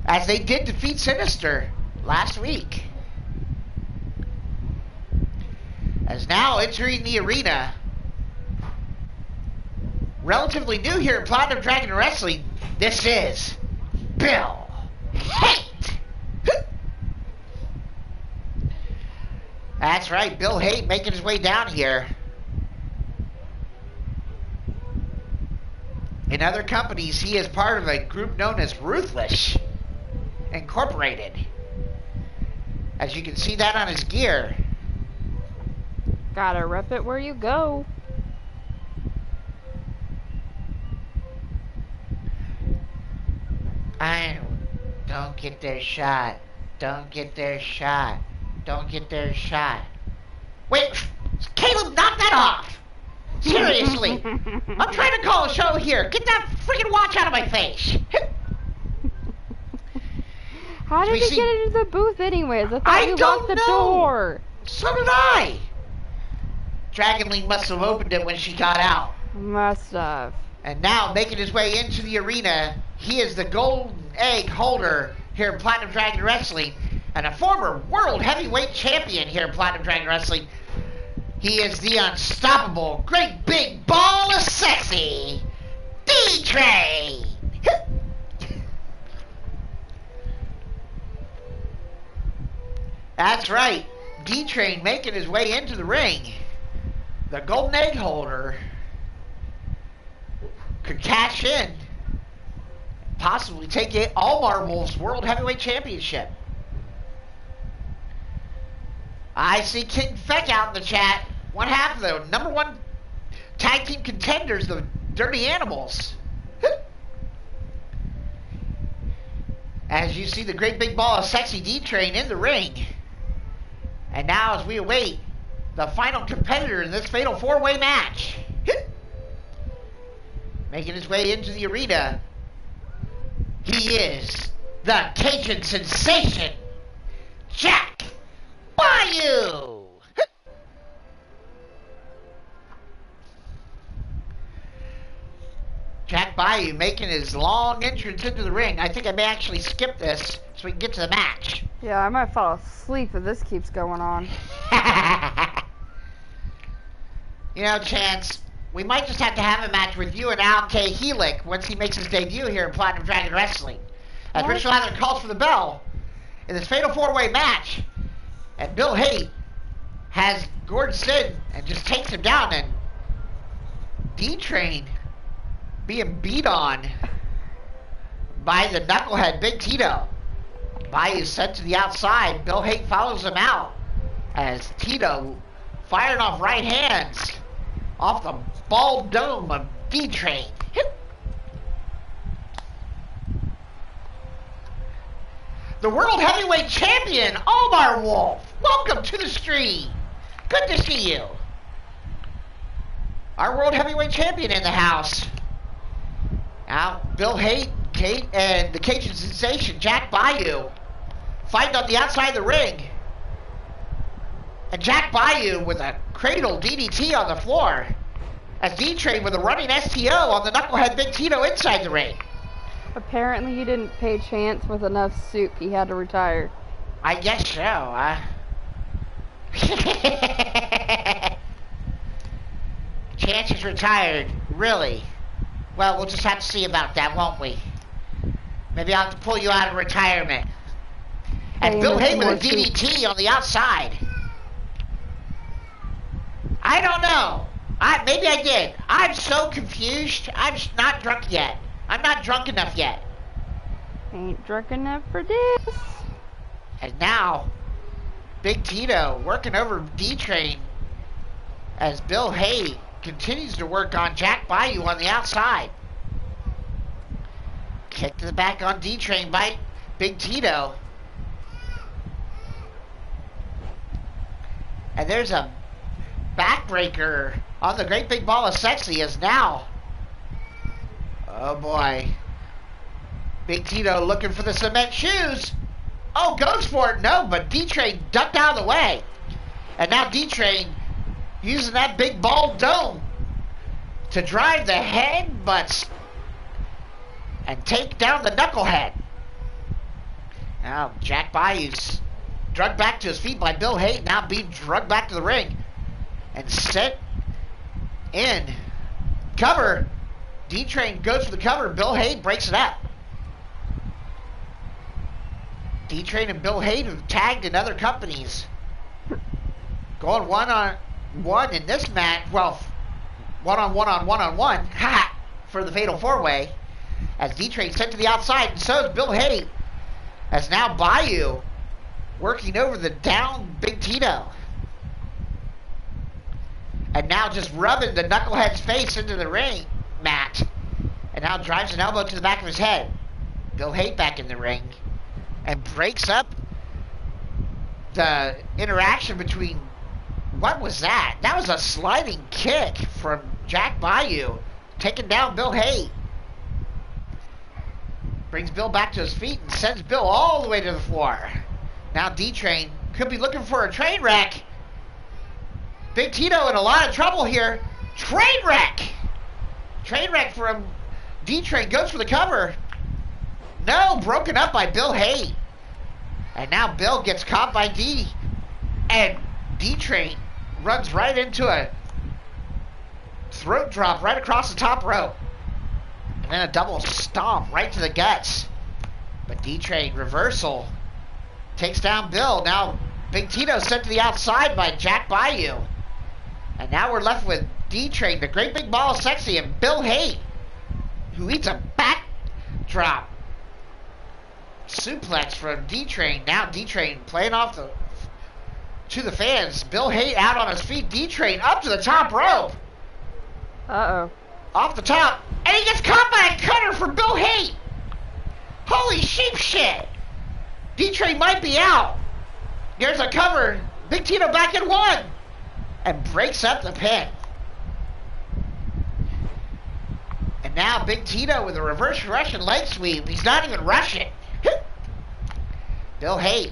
as they did defeat Sinister last week. As now entering the arena, relatively new here at Platinum Dragon Wrestling, this is Bill Haight. That's right, Bill Haight making his way down here. In other companies, he is part of a group known as Ruthless Incorporated. As you can see that on his gear. Gotta rep it where you go. Don't get their shot. Don't get their shot. Don't get their shot. Wait, Caleb, knock that off! Seriously. I'm trying to call a show here. Get that freaking watch out of my face. How did he get into the booth anyways? I thought you locked the door. So did I. Dragon League must have opened it when she got out. Must have. And now making his way into the arena, he is the golden egg holder here in Platinum Dragon Wrestling and a former world heavyweight champion here in Platinum Dragon Wrestling. He is the unstoppable, great big ball of sexy D-Train. That's right, D-Train making his way into the ring. The golden egg holder could cash in, possibly take it All Marbles World Heavyweight Championship. I see King Feck out in the chat. One half of the number 1 tag team contenders, the Dirty Animals. As you see the great big ball of sexy D-Train in the ring. And now as we await the final competitor in this Fatal 4-Way match. Making his way into the arena, He is the Cajun sensation, Jack Bayou! Jack Bayou making his long entrance into the ring. I think I may actually skip this so we can get to the match. Yeah, I might fall asleep if this keeps going on. You know, Chance, we might just have to have a match with you and Al K. Helic once he makes his debut here in Platinum Dragon Wrestling. As Rich Lather calls for the bell in this fatal four-way match, and Bill Haight has Gordon Sid and just takes him down, and D-Train being beat on by the knucklehead Big Tito. Bayou sent to the outside. Bill Haight follows him out as Tito firing off right hands off the bald dome of D-Train. The World Heavyweight Champion, Omar Wolf. Welcome to the stream. Good to see you. Our World Heavyweight Champion in the house. Now, Bill Haight, Kate, and the Cajun sensation, Jack Bayou, fighting on the outside of the ring. And Jack Bayou with a cradle DDT on the floor. As D-Train with a running STO on the knucklehead Big Tito inside the ring. Apparently he didn't pay Chance with enough soup. He had to retire. I guess so. Chance is retired. Really? Well, we'll just have to see about that, won't we? Maybe I'll have to pull you out of retirement. And Bill Haight with a DDT on the outside. I don't know. Maybe I did. I'm so confused. I'm not drunk yet. I'm not drunk enough yet. Ain't drunk enough for this. And now, Big Tito working over D-Train as Bill Haight continues to work on Jack Bayou on the outside. Kick to the back on D-Train by Big Tito. And there's a backbreaker on the great big ball of sexy as now. Oh boy. Big Tito looking for the cement shoes. Oh, goes for it. No, but D-Train ducked out of the way. And now D-Train using that big ball dome to drive the headbutts and take down the knucklehead. Now Jack Bayou's drugged back to his feet by Bill Haight, now being drugged back to the ring and set in cover. D-Train goes for the cover. Bill Haight breaks it up. D-Train and Bill Haight have tagged in other companies. Going one-on-one in this match. Well, one-on-one ha! For the Fatal 4-Way. As D-Train sent to the outside, and so is Bill Haight. As now Bayou working over the down Big Tito. And now just rubbing the knucklehead's face into the ring mat. And now drives an elbow to the back of his head. Bill Haight back in the ring. And breaks up the interaction between... What was that? That was a sliding kick from Jack Bayou. Taking down Bill Haight. Brings Bill back to his feet and sends Bill all the way to the floor. Now D-Train could be looking for a train wreck. Big Tito in a lot of trouble here. Train wreck! Train wreck from D-Train, goes for the cover. No, broken up by Bill Haight. And now Bill gets caught by D. And D-Train runs right into a throat drop right across the top rope. And then a double stomp right to the guts. But D-Train reversal takes down Bill. Now Big Tito sent to the outside by Jack Bayou. And now we're left with D-Train, the great big ball of sexy, and Bill Haight, who eats a back drop suplex from D-Train. Now D-Train playing off to the fans. Bill Haight out on his feet. D-Train up to the top rope. Uh-oh. Off the top. And he gets caught by a cutter from Bill Haight. Holy sheep shit. D-Train might be out. There's a cover. Big Tito back in one. And breaks up the pin. And Now Big Tito with a reverse Russian leg sweep. He's not even Russian. Bill Haight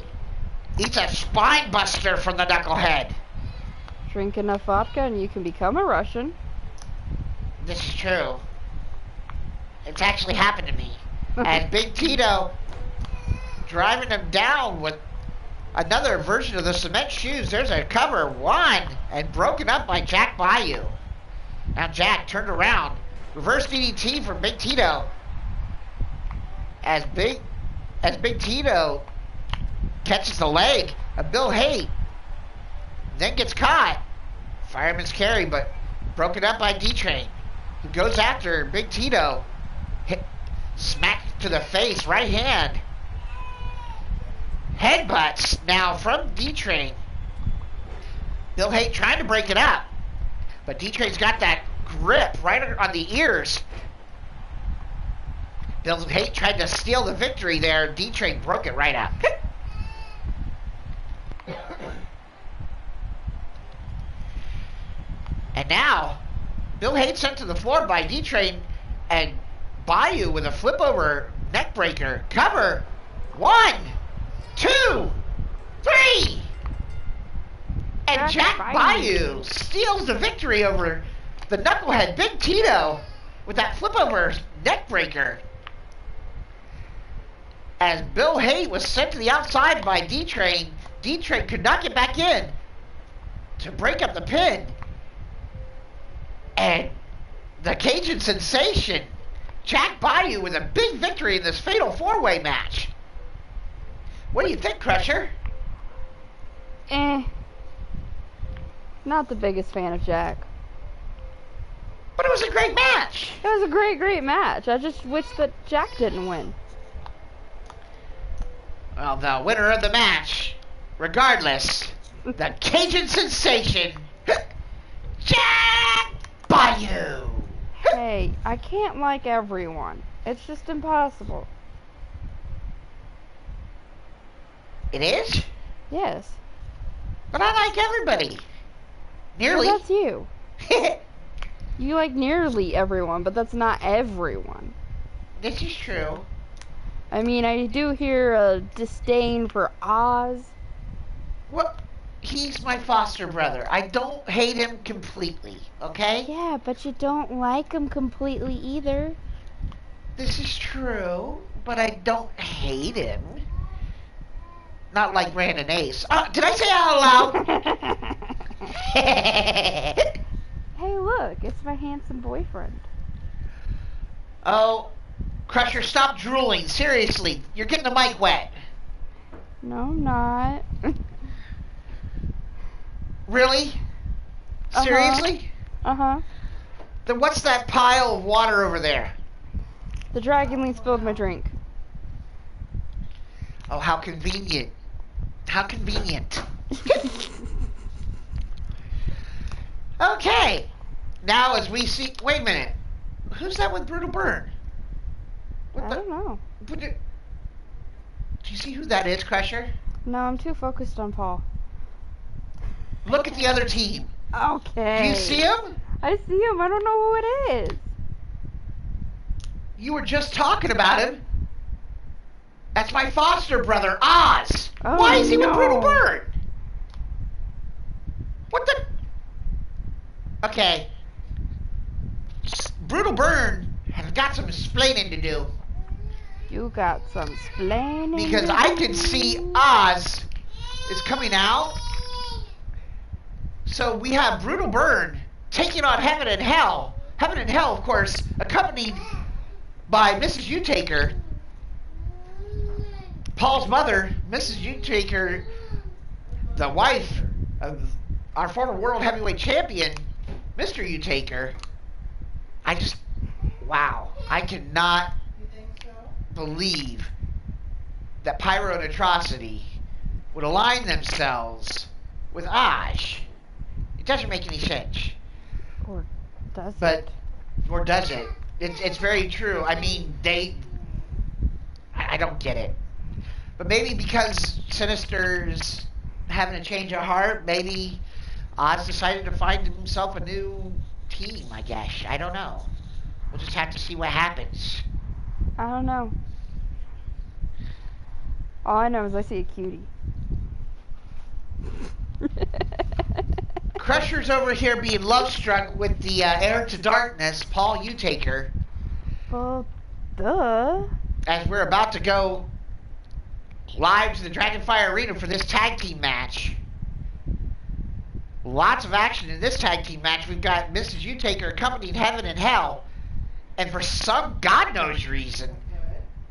eats a spine buster from the knucklehead. Drink enough vodka and you can become a Russian. This is true. It's actually happened to me. And Big Tito driving him down with another version of the cement shoes. There's a cover, one, and broken up by Jack Bayou. Now Jack turned around. Reverse DDT from Big Tito. As Big Tito catches the leg of Bill Haight. Then gets caught. Fireman's carry, but broken up by D-Train, who goes after Big Tito. Smack to the face, right hand. Headbutts now from D-Train. Bill Haight trying to break it up, but D-Train's got that grip right on the ears. Bill Haight tried to steal the victory there. D-Train broke it right up. And now, Bill Haight sent to the floor by D-Train, and Bayou with a flip over neck breaker. Cover. 1, 2, 3. And Jack Bayou steals the victory over the knucklehead Big Tito with that flip over neck breaker. As Bill Haight was sent to the outside by D-Train, D-Train could not get back in to break up the pin. And the Cajun sensation, Jack Bayou, with a big victory in this fatal four-way match. What do you think, Crusher? Not the biggest fan of Jack. But it was a great match. It was a great match. I just wish that Jack didn't win. Well, the winner of the match, regardless, the Cajun sensation, Jack Bayou. Hey, I can't like everyone. It's just impossible. It is? Yes. But I like everybody. Nearly. Well, that's you. You like nearly everyone, but that's not everyone. This is true. I mean, I do hear a disdain for Oz. Well, he's my foster brother. I don't hate him completely, okay? Yeah, but you don't like him completely either. This is true, but I don't hate him. Not like Rand and Ace. Did I say it out loud? Hey, look, it's my handsome boyfriend. Oh, Crusher, stop drooling. Seriously, you're getting the mic wet. No, I'm not. Really? Seriously? Uh-huh. Then what's that pile of water over there? The dragon spilled my drink. Oh, how convenient. How convenient. Okay. Now as we see... Wait a minute. Who's that with Brutal Burn? I don't know. Do you see who that is, Crusher? No, I'm too focused on Paul. Look at the other team. Okay. Do you see him? I see him. I don't know who it is. You were just talking about him. That's my foster brother, Oz. Oh, Why is he with no. Brutal Burn? What the... Okay. Brutal Burn has got some explaining to do. You got some splaining. Because I can see Oz is coming out. So we have Brutal Burn taking on Heaven and Hell. Heaven and Hell, of course, accompanied by Mrs. Utaker. Paul's mother, Mrs. Utaker, the wife of our former world heavyweight champion, Mr. Utaker. Wow. I cannot believe that Pyro and Atrocity would align themselves with Osh. It doesn't make any sense. Or does it? Or does it? It's very true. I mean, I don't get it. But maybe because Sinister's having a change of heart, maybe Oz decided to find himself a new team, I guess. I don't know. We'll just have to see what happens. I don't know. All I know is I see a cutie. Crusher's over here being love-struck with the heir to darkness, Paul Utaker. Well, duh. As we're about to go live to the Dragonfire Arena for this tag team match. Lots of action in this tag team match. We've got Mrs. Utaker accompanying Heaven and Hell. And for some God knows reason,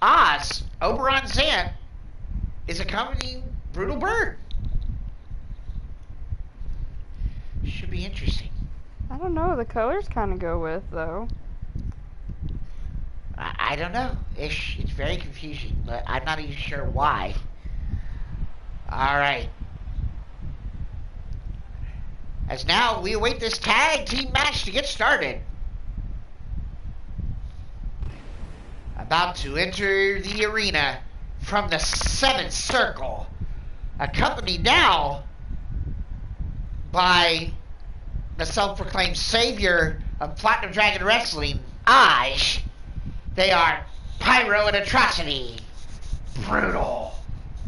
Oz, Oberon Zant, is accompanying Brutal Bird. Should be interesting. I don't know. The colors kind of go with, though. I don't know. It's very confusing, but I'm not even sure why. All right. As now we await this tag team match to get started. About to enter the arena from the 7th circle, accompanied now by the self-proclaimed savior of Platinum Dragon Wrestling, Aj. They are Pyro and Atrocity, Brutal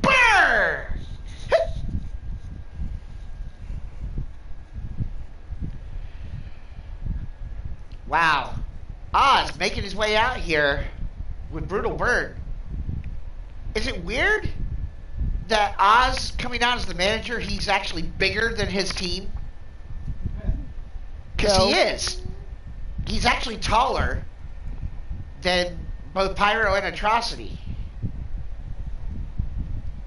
Bird. Wow, Oz making his way out here with Brutal Bird. Is it weird that Oz coming out as the manager, he's actually bigger than his team? Because he is. He's actually taller than both Pyro and Atrocity.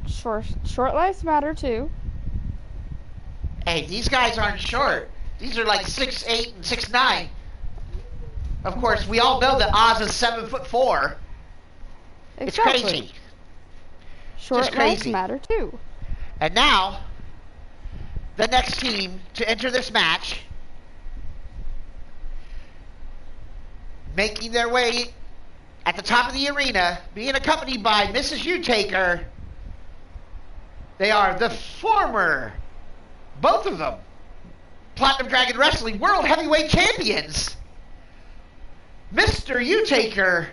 Short lives matter too. Hey, these guys aren't short. These are like 6'8" and 6'9". Of course, we all know that Oz is 7'4". It's Exactly. crazy. Short Just lives crazy. matter too. And now, the next team to enter this match, making their way at the top of the arena, being accompanied by Mrs. Utaker. They are the former, both of them, Platinum Dragon Wrestling World Heavyweight Champions, Mr. Utaker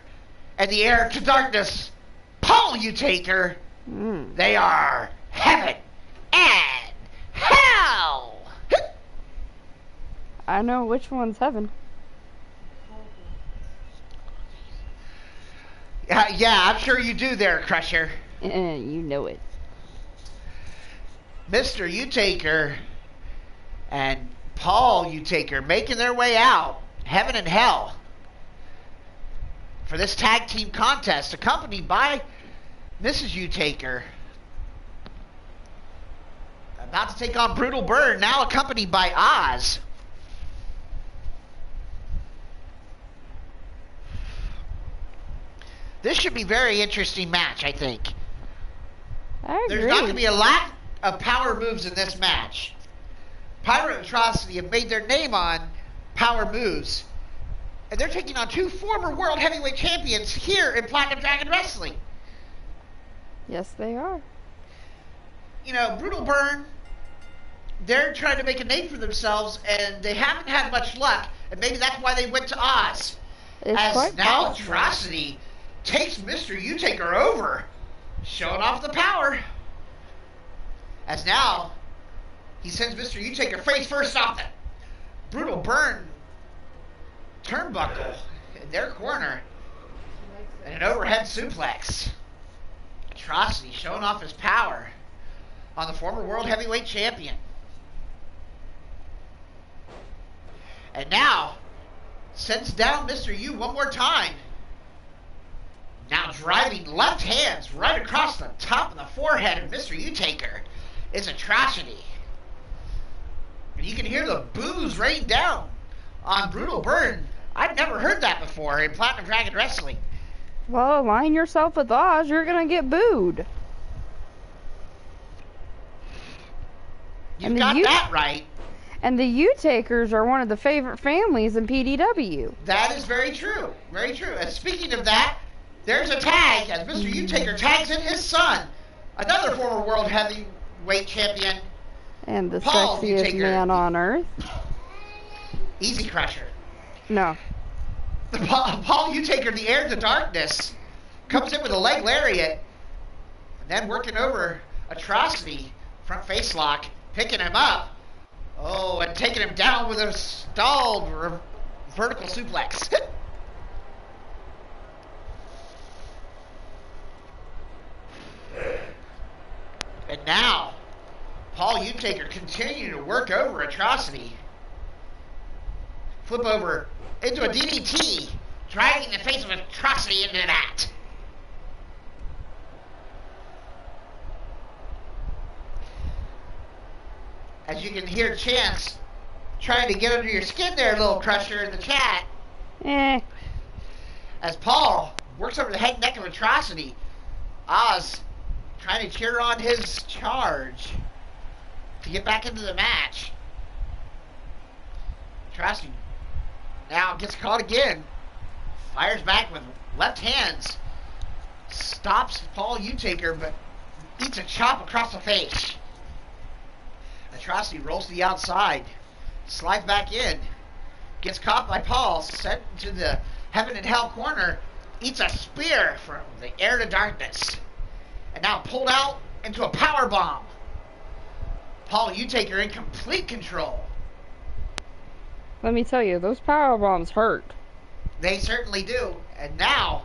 and the heir to darkness, Paul Utaker. They are Heaven and Hell. I know which one's heaven. Yeah, I'm sure you do there, Crusher. You know it. Mr. Utaker and Paul Utaker making their way out, Heaven and Hell, for this tag team contest, accompanied by Mrs. Utaker. About to take on Brutal Bird, now accompanied by Oz. This should be a very interesting match, I think. I agree. There's not going to be a lack of power moves in this match. Pyro and Atrocity have made their name on power moves. And they're taking on two former World Heavyweight Champions here in Platinum Dragon Wrestling. Yes, they are. You know, Brutal Burn, they're trying to make a name for themselves, and they haven't had much luck. And maybe that's why they went to Oz. It's As quite now possible. Atrocity takes Mr. Utaker over, showing off the power. As now, he sends Mr. Utaker face first off the Brutal Burn turnbuckle in their corner. And an overhead suplex. Atrocity showing off his power on the former World Heavyweight Champion. And now, sends down Mr. U one more time. Now driving left hands right across the top of the forehead of Mr. Utaker is Atrocity. And you can hear the boos rain down on Brutal Burn. I've never heard that before in Platinum Dragon Wrestling. Well, align yourself with Oz, you're gonna get booed. You've got that right. And the U-Takers are one of the favorite families in PDW. That is very true. Very true. And speaking of that, there's a tag as Mr. Utaker tags in his son, another former World Heavyweight Champion, And the Paul sexiest Utaker. man on earth. Easy Crusher. No. Paul Utaker, the heir to darkness, comes in with a leg lariat, and then working over Atrocity, front face lock, picking him up. Oh, and taking him down with a stalled vertical suplex. And now, Paul Utaker continuing to work over Atrocity. Flip over into a DDT, dragging the face of Atrocity into that. As you can hear Chance trying to get under your skin there, little Crusher, in the chat. As Paul works over the head and neck of Atrocity, Oz trying to cheer on his charge to get back into the match. Atrocity now gets caught again. Fires back with left hands. Stops Paul Utaker, but eats a chop across the face. Atrocity rolls to the outside. Slides back in. Gets caught by Paul. Sent to the heaven and hell corner. Eats a spear from the heir to darkness. And now pulled out into a power bomb. Paul Utaker in complete control. Let me tell you, those power bombs hurt. They certainly do. And now,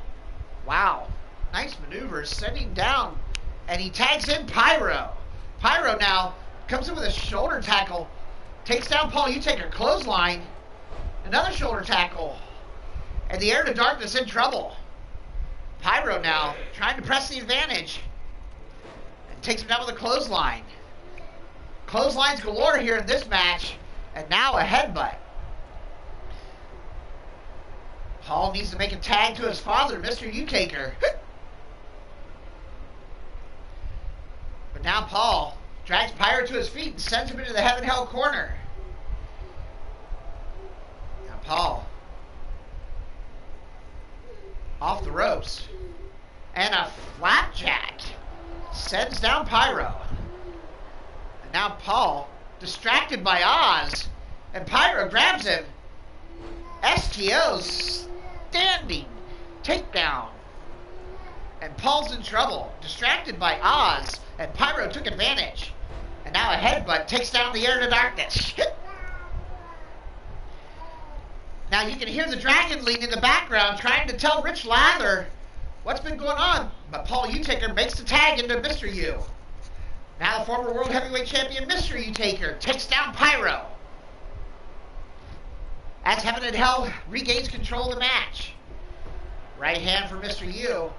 wow, nice maneuvers, sending down, and he tags in Pyro. Pyro now comes in with a shoulder tackle, takes down Paul Utaker, clothesline, another shoulder tackle, and the heir to darkness in trouble. Pyro now trying to press the advantage, and takes him down with a clothesline. Clotheslines galore here in this match, and now a headbutt. Paul needs to make a tag to his father, Mr. Utaker. But now Paul drags Pyro to his feet and sends him into the heaven hell corner. Now Paul off the ropes. And a flapjack sends down Pyro. And now Paul, distracted by Oz, and Pyro grabs him. STO's standing takedown. And Paul's in trouble, distracted by Oz, and Pyro took advantage. And now a headbutt takes down the heir to darkness. Now you can hear the Dragon League in the background trying to tell Rich Lather what's been going on. But Paul Utaker makes the tag into Mr. U. Now the former World Heavyweight Champion Mr. Utaker takes down Pyro. As Heaven and Hell regains control of the match. Right hand for Mr. U.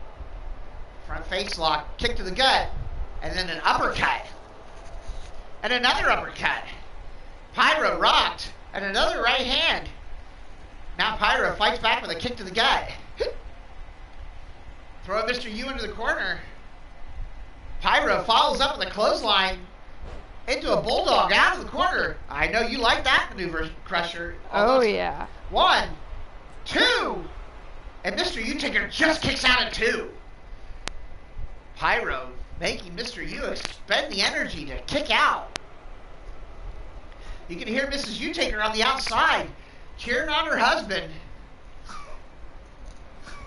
Front face lock, kick to the gut, and then an uppercut. And another uppercut. Pyro rocked, and another right hand. Now Pyro fights back with a kick to the gut. Throw Mr. U into the corner. Pyro follows up with a clothesline into a bulldog out of the corner. I know you like that maneuver, Crusher. Almost. Oh, yeah. 1, 2, and Mr. Utaker just kicks out at 2. Pyro making Mr. U expend the energy to kick out. You can hear Mrs. Utaker on the outside cheering on her husband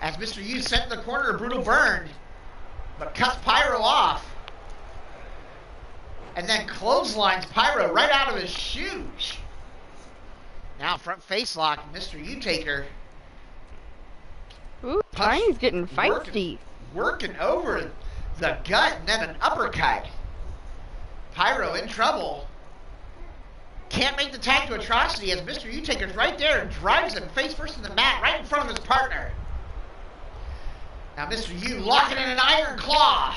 as Mr. U sent in the corner a brutal burn, but cuts Pyro off. And then clotheslines Pyro right out of his shoes. Now front face lock, Mr. Utaker. Ooh, Tiny's getting feisty. Working over the gut and then an uppercut. Pyro in trouble. Can't make the tag to Atrocity as Mr. Utaker's right there and drives him face first in the mat right in front of his partner. Now Mr. U locking in an iron claw,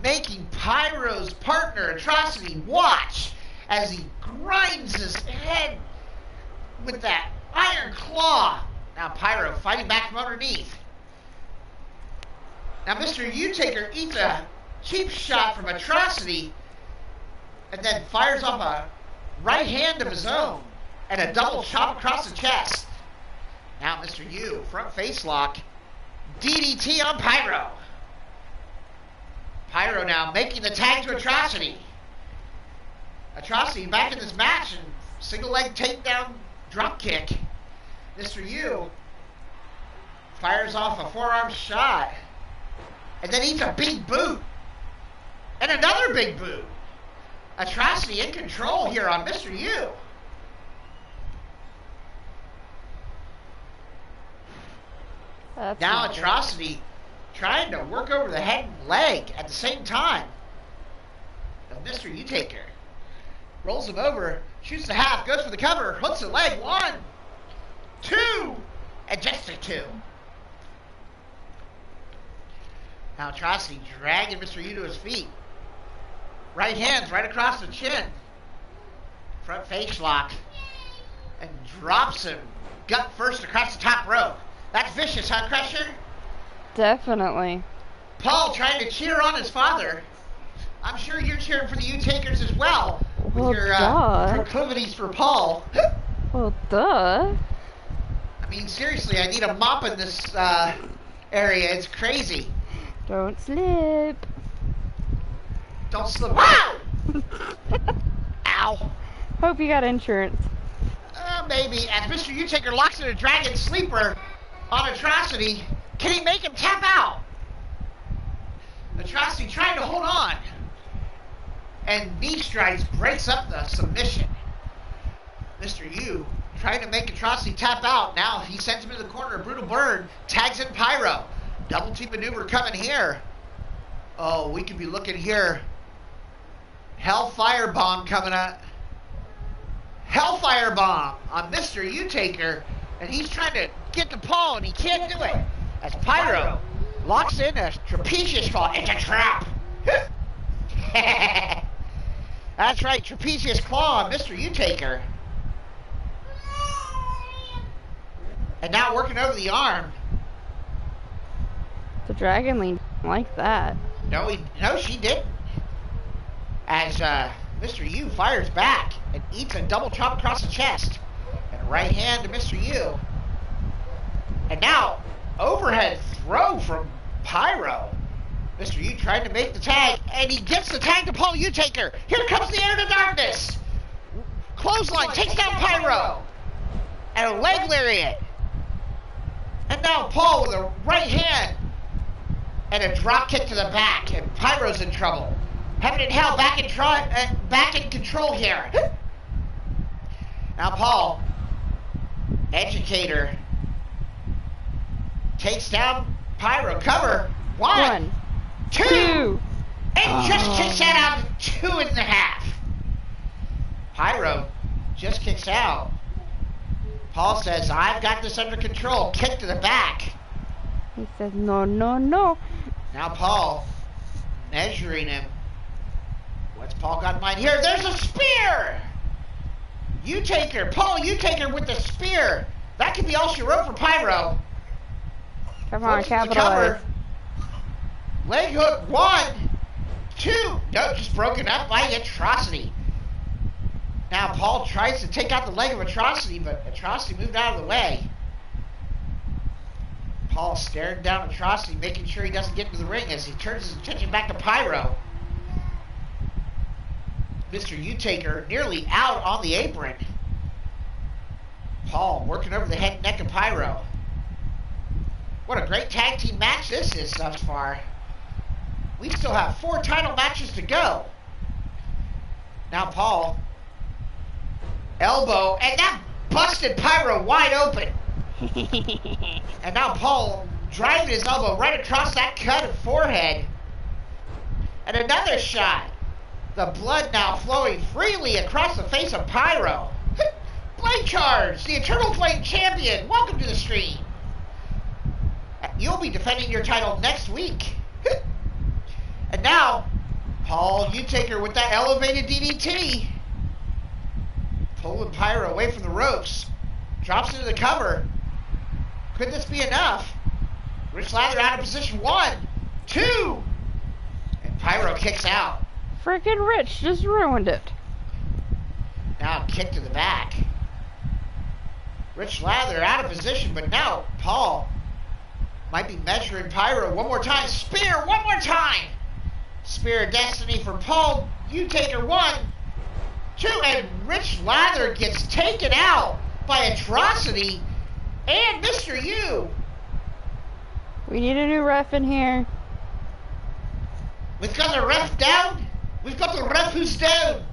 making Pyro's partner, Atrocity, watch as he grinds his head with that iron claw. Now Pyro fighting back from underneath. Now Mr. Utaker eats a cheap shot from Atrocity and then fires off a right hand of his own and a double chop across the chest. Now Mr. U, front face lock, DDT on Pyro. Pyro now making the tag to Atrocity. Atrocity back in this match and single leg takedown drop kick. Mr. U fires off a forearm shot and then eats a big boot and another big boot. Atrocity in control here on Mr. U. Now Atrocity trying to work over the head and leg at the same time of Mr. U-Taker. Rolls him over, shoots the half, goes for the cover, hooks the leg. 1, 2, and just a 2. Now Atrocity dragging Mr. U to his feet. Right hands right across the chin. Front face lock. And drops him gut first across the top rope. That's vicious, huh, Crusher? Definitely. Paul trying to cheer on his father. I'm sure you're cheering for the U-Takers as well. With your proclivities for Paul. Well, duh. I mean, seriously, I need a mop in this area. It's crazy. Don't slip. Don't slip. Wow! Ow. Hope you got insurance. Maybe. As Mr. U-Taker locks in a dragon sleeper on Atrocity, can he make him tap out? Atrocity trying to hold on. And knee strikes breaks up the submission. Mr. U trying to make Atrocity tap out. Now he sends him in the corner. A brutal burn. Tags in Pyro. Double team maneuver coming here. Oh, we could be looking here. Hellfire Bomb coming up. Hellfire Bomb on Mr. U-Taker. And he's trying to get to Paul, and he can't do it. As Pyro locks in a trapezius claw. It's a trap. That's right, trapezius claw on Mr. U-Taker. And now working over the arm. The dragon lean like that. No, she didn't. As Mr. U fires back and eats a double chop across the chest. And a right hand to Mr. U. And now, overhead throw from Pyro. Mr. U trying to make the tag, and he gets the tag to Paul U-Taker. Here comes the Heir to Darkness. Clothesline takes down Pyro. And a leg lariat. And now Paul with a right hand. And a drop kick to the back, and Pyro's in trouble. Heaven and Hell back in control here. Now Paul, Educator, takes down Pyro. Cover. 1, 2, and just kicks that out to 2.5. Pyro just kicks out. Paul says, I've got this under control. Kick to the back. He says, no, no, no. Now Paul measuring him. What's Paul got in mind here? There's a spear! U-Taker. Paul U-Taker with the spear. That could be all she wrote for Pyro. Come on, capitalize. Leg hook. 1, 2. No, just broken up by Atrocity. Now Paul tries to take out the leg of Atrocity, but Atrocity moved out of the way. Paul staring down Atrocity, making sure he doesn't get into the ring as he turns his attention back to Pyro. Mr. U-Taker nearly out on the apron. Paul working over the head and neck of Pyro. What a great tag team match this is thus far. We still have 4 title matches to go. Now Paul, elbow, and that busted Pyro wide open. And now Paul driving his elbow right across that cut of forehead. And another shot. The blood now flowing freely across the face of Pyro. Blade Charge, the Eternal Flame Champion. Welcome to the stream. You'll be defending your title next week. And now, Paul U-Taker with that elevated DDT. Pulling Pyro away from the ropes. Drops into the cover. Could this be enough? Rich Lather out of position. 1, 2. And Pyro kicks out. Frickin' Rich just ruined it. Now kick to the back. Rich Lather out of position, but now Paul might be measuring Pyro one more time. Spear one more time. Spear of Destiny for Paul U-Taker. 1, 2, and Rich Lather gets taken out by Atrocity. And Mr. U. We need a new ref in here. We've got the ref down. We've got the ref who's down.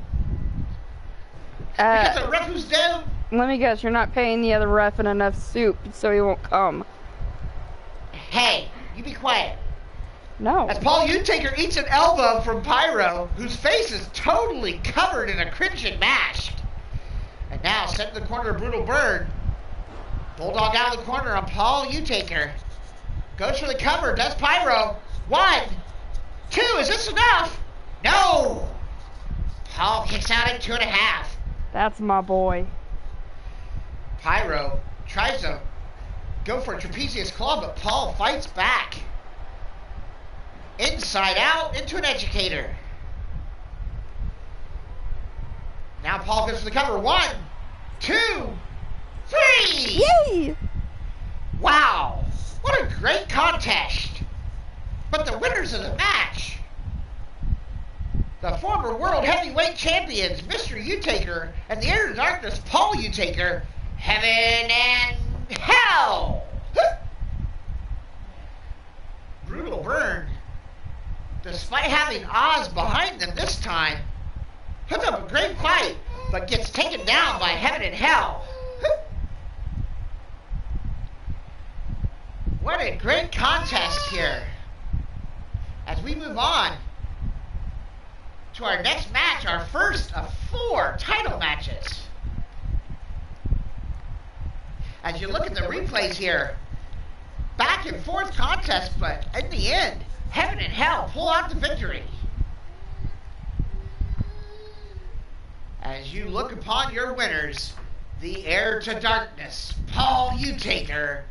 We got the ref who's down. Let me guess, you're not paying the other ref enough soup, so he won't come. Hey, you be quiet. No. As Paul Utaker eats an elbow from Pyro, whose face is totally covered in a crimson mask. And now, set in the corner of Brutal Bird. Bulldog out of the corner on Paul Utaker. Goes for the cover, does Pyro. 1, 2, is this enough? No! Paul kicks out at 2.5. That's my boy. Pyro tries to go for a trapezius claw, but Paul fights back. Inside out into an educator. Now Paul goes for the cover. 1, 2, 3! Yay! Wow! What a great contest! But the winners of the match, the former World Heavyweight Champions, Mr. Utaker, and the Heir to Darkness, Paul Utaker, heaven and hell! Brutal Burn, despite having Oz behind them this time, puts up a great fight, but gets taken down by heaven and hell. What a great contest here. As we move on to our next match, our first of 4 title matches. As you look at the replays here, back and forth contest, but in the end, heaven and hell pull out the victory. As you look upon your winners, the Heir to Darkness, Paul Utaker,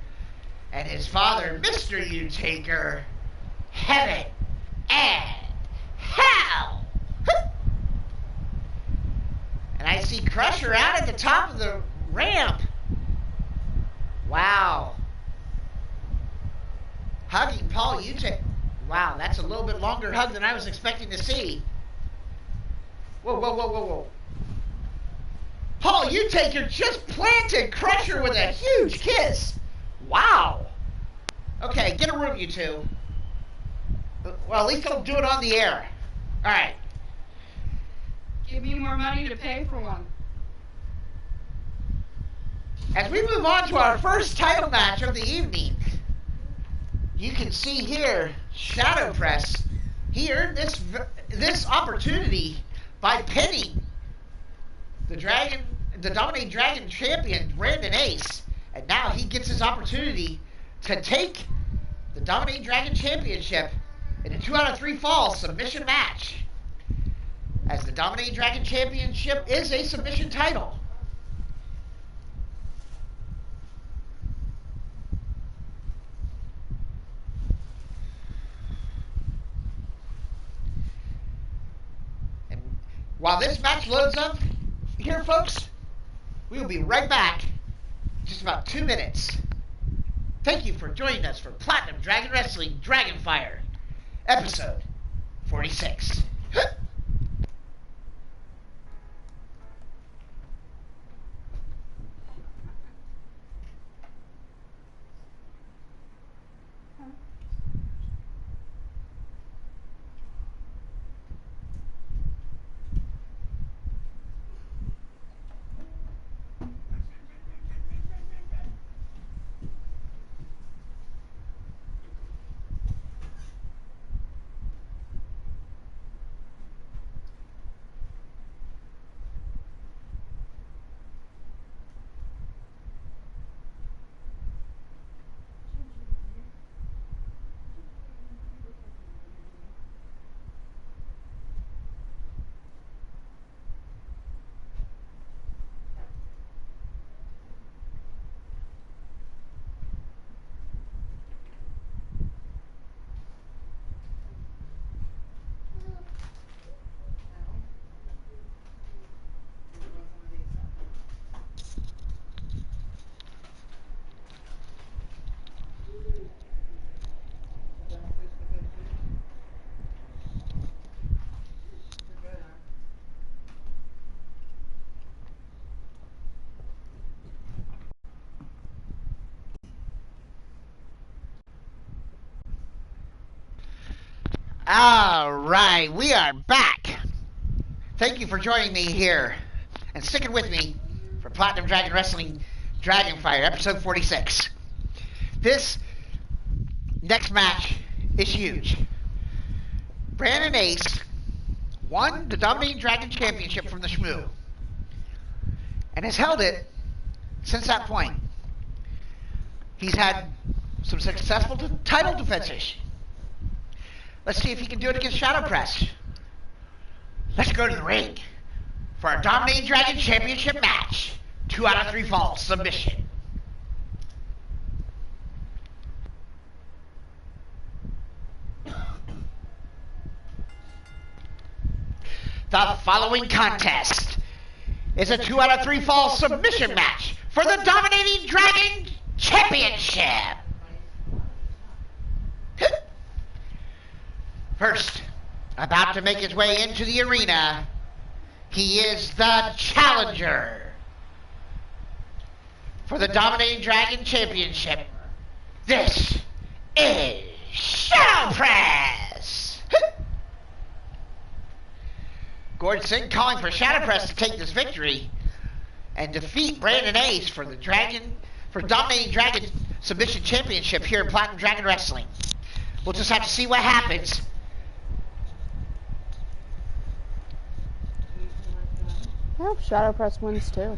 and his father, Mr. Utaker, heaven and hell. And I see Crusher out at the top of the ramp. Wow. Hugging Paul Utaker. Wow, that's a little bit longer hug than I was expecting to see. Whoa, whoa, whoa, whoa, whoa. Paul Utaker just planted Crusher with a huge kiss. Wow. Okay, get a room, you two. Well, at least don't do it on the air. All right. Give me more money to pay for one. As we move on to our first title match of the evening, you can see here, Shadow Press. He earned this opportunity by pinning the Dominating Dragon champion, Brandon Ace. And now he gets his opportunity to take the Dominating Dragon Championship in a 2 out of 3 fall submission match. As the Dominating Dragon Championship is a submission title. And while this match loads up here, folks, we will be right back in just about 2 minutes. Thank you for joining us for Platinum Dragon Wrestling Dragonfire, episode 46. All right, we are back. Thank you for joining me here and sticking with me for Platinum Dragon Wrestling Dragonfire, episode 46. This next match is huge. Brandon Ace won the Dominating Dragon Championship from the Shmoo and has held it since that point. He's had some successful title defenses. Let's see if he can do it against Shadow Press. Let's go to the ring for our Dominating Dragon Championship match. 2 out of 3 falls, submission. The following contest is a 2 out of 3 fall submission match for the Dominating Dragon Championship. First, about to make his way into the arena, he is the challenger for the Dominating Dragon Championship. This is Shadow Press. Gordon Singh calling for Shadow Press to take this victory and defeat Brandon Ace for the Dominating Dragon Submission Championship here in Platinum Dragon Wrestling. We'll just have to see what happens. I hope Shadow Press wins too.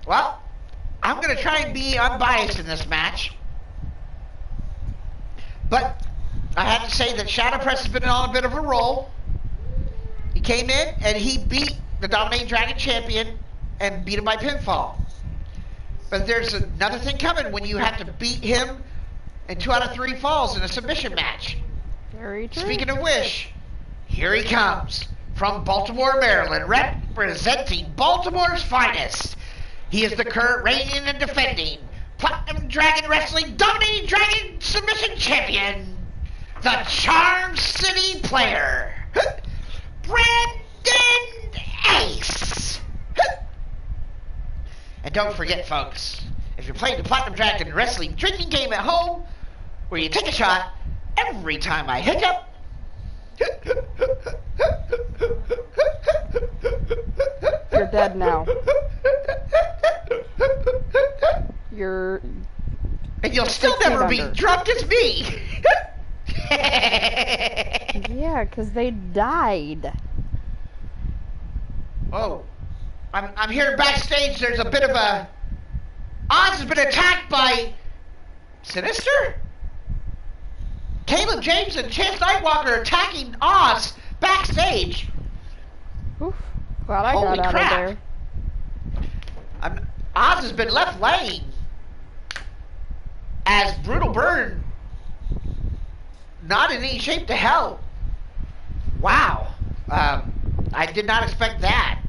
Well, I'm going to try and be unbiased in this match. But I have to say that Shadow Press has been on a bit of a roll. He came in and he beat the Dominating Dragon Champion and beat him by pinfall. But there's another thing coming when you have to beat him in 2 out of 3 falls in a submission match. Very true. Speaking of which, here he comes from Baltimore, Maryland, representing Baltimore's finest. He is the current reigning and defending Platinum Dragon Wrestling Dominating Dragon Submission Champion, the Charm City Player, Brandon Ace. And don't forget, folks, if you're playing the Platinum Dragon Wrestling drinking game at home, where you take a shot every time I hiccup, you're dead now. You're... And you'll still never be drunk as me. Yeah, because they died. Oh, I'm here backstage. There's a bit of a... Oz has been attacked by... Sinister? Caleb James and Chance Nightwalker attacking Oz backstage. Oof. Glad I Holy got crap. out of there. Oz has been left laying as Brutal Burn not in any shape to help. Wow. I did not expect that.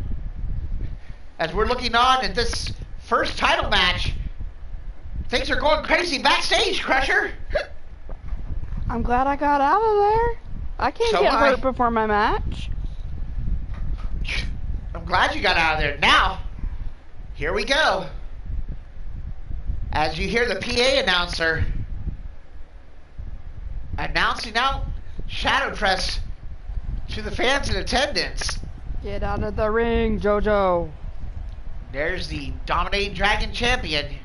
As we're looking on at this first title match, things are going crazy backstage, Crusher. I'm glad I got out of there. I can't So get am I. hurt before my match. I'm glad you got out of there. Now, here we go. As you hear the PA announcer announcing out Shadow Press to the fans in attendance. Get out of the ring, JoJo. There's the Dominating Dragon Champion,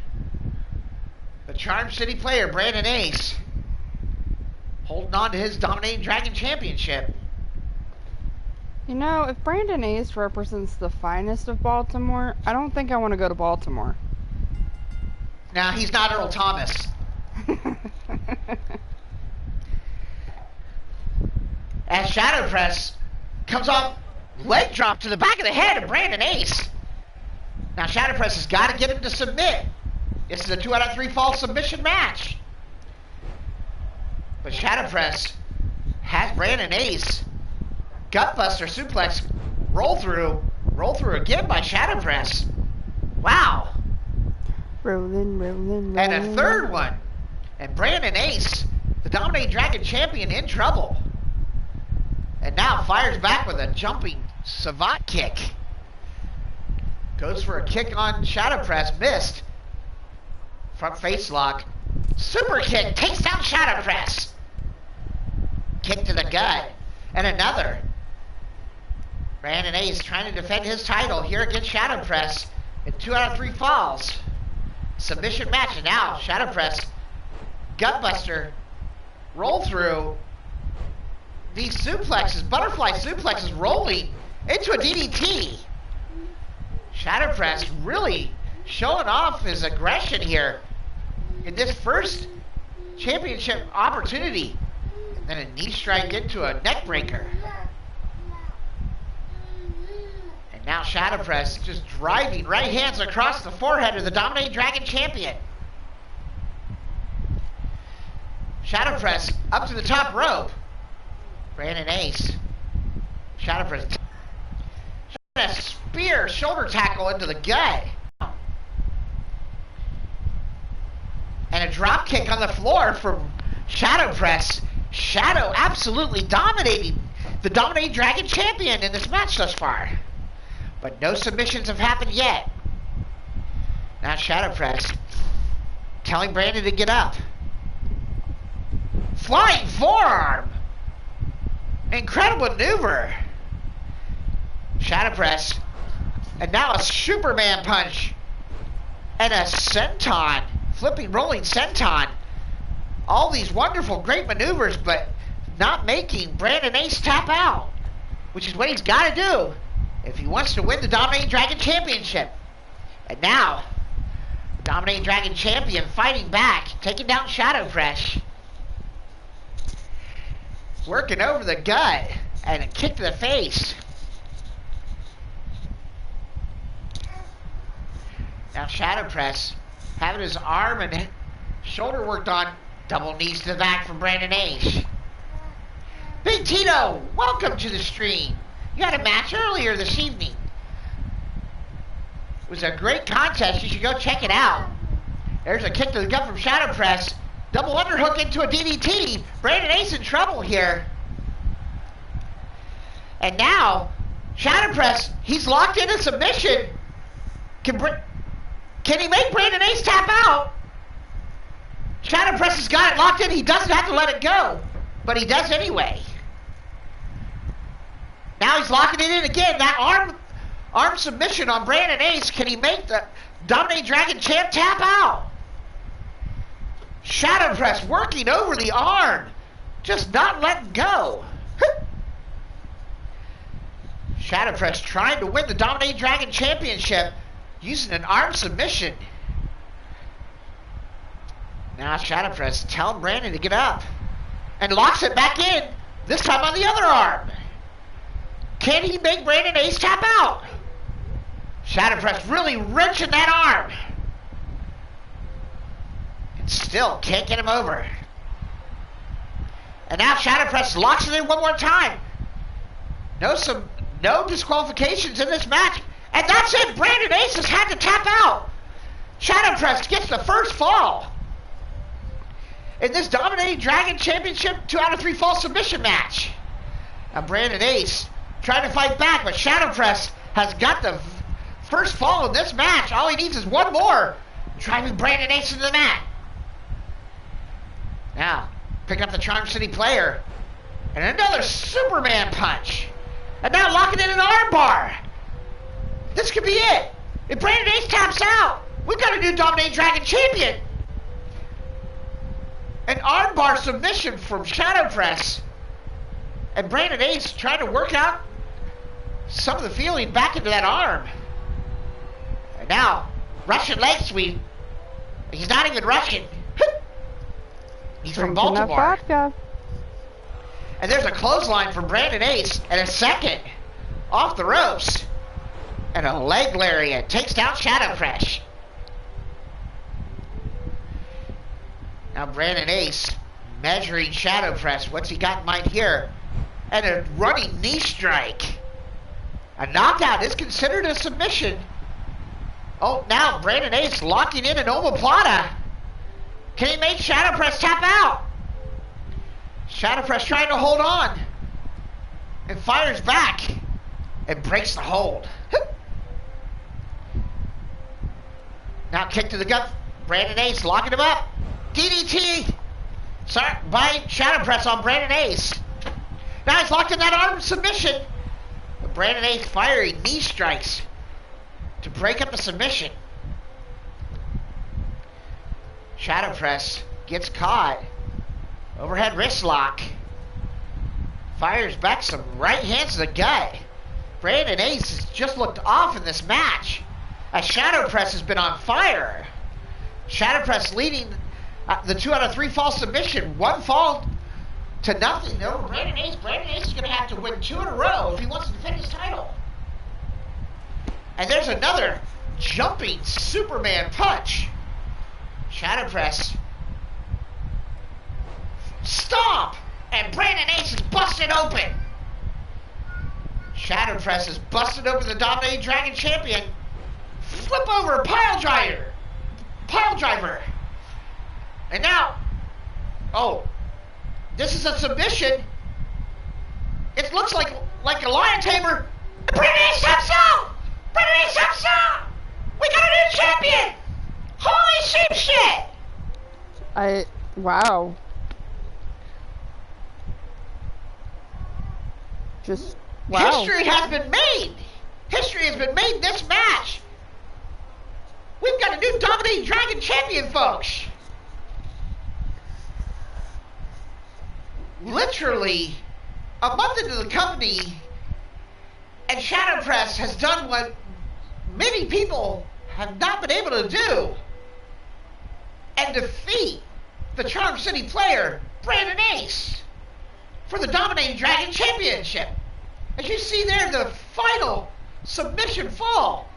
the Charm City Player, Brandon Ace, holding on to his Dominating Dragon Championship. You know, if Brandon Ace represents the finest of Baltimore, I don't think I want to go to Baltimore. Now, he's not Earl Thomas. As Shadow Press comes off leg drop to the back of the head of Brandon Ace. Now, Shadow Press has got to get him to submit. This is a 2 out of 3 fall submission match. But Shadow Press has Brandon Ace. Gutbuster suplex roll through again by Shadow Press. Wow. Rolling. And a third one. And Brandon Ace, the Dominating Dragon Champion, in trouble. And now fires back with a jumping savant kick. Goes for a kick on Shadow Press, missed. Front face lock. Super kick takes down Shadow Press. the gut. And another. Brandon Ace trying to defend his title here against Shadow Press in 2 out of 3 falls. Submission match. And now Shadow Press, Gutbuster, roll through. These suplexes, butterfly suplexes rolling into a DDT. Shadow Press really showing off his aggression here in this first championship opportunity. And then a knee strike into a neck breaker. And now Shadow Press just driving right hands across the forehead of the Dominating Dragon champion. Shadow Press up to the top rope. Brandon Ace. Shadow Press. A spear shoulder tackle into the gut. And a drop kick on the floor from Shadow Press. Shadow absolutely dominating the Dominating Dragon champion in this match thus far. But no submissions have happened yet. Now Shadow Press telling Brandon to get up. Flying forearm. Incredible maneuver. Shadow Press. And now a Superman punch. And a senton. Flipping, rolling senton. All these wonderful, great maneuvers, but not making Brandon Ace tap out. Which is what he's got to do if he wants to win the Dominating Dragon Championship. And now, the Dominating Dragon Champion fighting back, taking down Shadow Press. Working over the gut and a kick to the face. Now Shadow Press having his arm and shoulder worked on. Double knees to the back from Brandon Ace. Big Tito, welcome to the stream. You had a match earlier this evening. It was a great contest. You should go check it out. There's a kick to the gut from Shadow Press. Double underhook into a DDT. Brandon Ace in trouble here. And now, Shadow Press, he's locked into submission. Can he make Brandon Ace tap out? Shadow Press has got it locked in. He doesn't have to let it go, but he does anyway. Now he's locking it in again. That arm submission on Brandon Ace. Can he make the Dominating Dragon champ tap out? Shadow Press working over the arm, just not letting go. Shadow Press trying to win the Dominating Dragon Championship using an arm submission. Now Shadow Press telling Brandon to get up and locks it back in, this time on the other arm. Can he make Brandon Ace tap out? Shadow Press really wrenching that arm. And still can't get him over. And now Shadow Press locks it in one more time. No disqualifications in this match. And that's it. Brandon Ace has had to tap out. Shadow Press gets the first fall in this Dominating Dragon Championship 2 out of 3 fall submission match. Now Brandon Ace trying to fight back, but Shadow Press has got the first fall in this match. All he needs is one more, driving Brandon Ace into the mat. Now, picking up the Charm City player, and another Superman punch. And now locking in an armbar. This could be it. If Brandon Ace taps out, we've got a new Dominating Dragon champion. An armbar submission from Shadow Press. And Brandon Ace trying to work out some of the feeling back into that arm. And now, Russian leg sweep. He's not even Russian. He's from Baltimore. And there's a clothesline from Brandon Ace and a second off the ropes. And a leg lariat takes down Shadow Press. Now Brandon Ace measuring Shadow Press. What's he got in mind here? And a running knee strike. A knockout is considered a submission. Oh, now Brandon Ace locking in an omoplata. Can he make Shadow Press tap out? Shadow Press trying to hold on. And fires back. And breaks the hold. Now kick to the gut. Brandon Ace locking him up. DDT. Sorry, by Shadow Press on Brandon Ace. Now he's locked in that arm submission. But Brandon Ace firing knee strikes to break up the submission. Shadow press gets caught. Overhead wrist lock. Fires back some right hands to the gut. Brandon Ace has just looked off in this match as Shadow Press has been on fire. Shadow Press leading the 2 out of 3 fall submission. 1 fall to nothing. No, Brandon Ace is going to have to win 2 in a row if he wants to defend his title. And there's another jumping Superman punch. Shadow Press. Stomp! And Brandon Ace is busted open. Shadow Press is busted open the Dominating Dragon champion. Flip over pile driver. And now, this is a submission. It looks like a lion tamer. Brandon Ace steps out. We got a new champion. Holy shit. Wow. Just, wow. History has been made in this match. We've got a new Dominating Dragon champion, folks. Literally, a month into the company, and Shadow Press has done what many people have not been able to do, and defeat the Charm City player, Brandon Ace, for the Dominating Dragon Championship. As you see there, the final submission fall.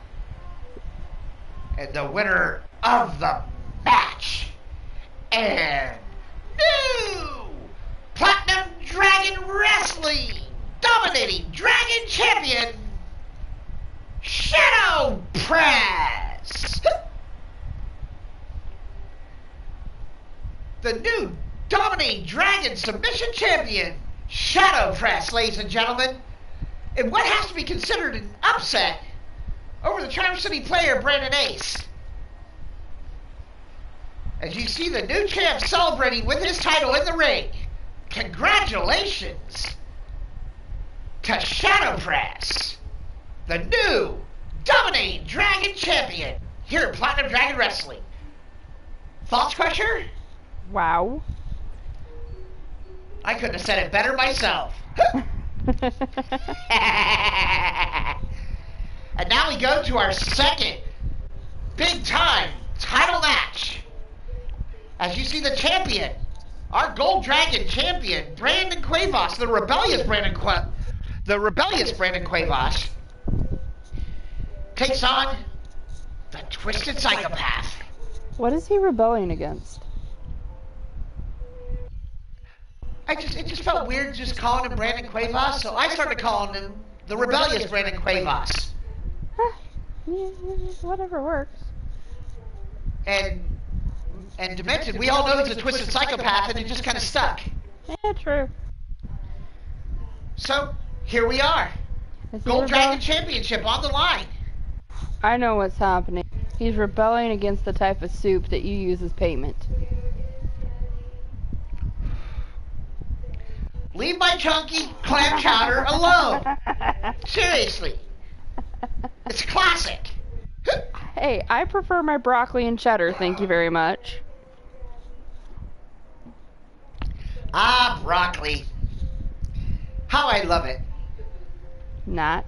And the winner of the match, and new Platinum Dragon Wrestling Dominating Dragon Champion, Shadow Press. The new Dominating Dragon Submission Champion, Shadow Press, ladies and gentlemen. And what has to be considered an upset over the Charm City player, Brandon Ace. As you see the new champ celebrating with his title in the ring. Congratulations to Shadow Press, the new Dominating Dragon Champion here at Platinum Dragon Wrestling. Thoughts, Crusher? Wow. I couldn't have said it better myself. And now we go to our second big time title match. As you see the champion, our Gold Dragon champion, Brandon Cuevas, the rebellious Brandon Cuevas, takes on the Twisted Psychopath. What is he rebelling against? It just felt weird just calling him Brandon Cuevas, so I started calling him the rebellious Brandon Cuevas. Yeah, whatever works. And Demented, we all know he's a twisted psychopath, and it just kind of stuck. Yeah, true. So, here we are. Gold Dragon Championship on the line. I know what's happening. He's rebelling against the type of soup that you use as payment. Leave my chunky clam chowder alone. Seriously. It's classic. Hey, I prefer my broccoli and cheddar, thank you very much. Ah, broccoli. How I love it. Not.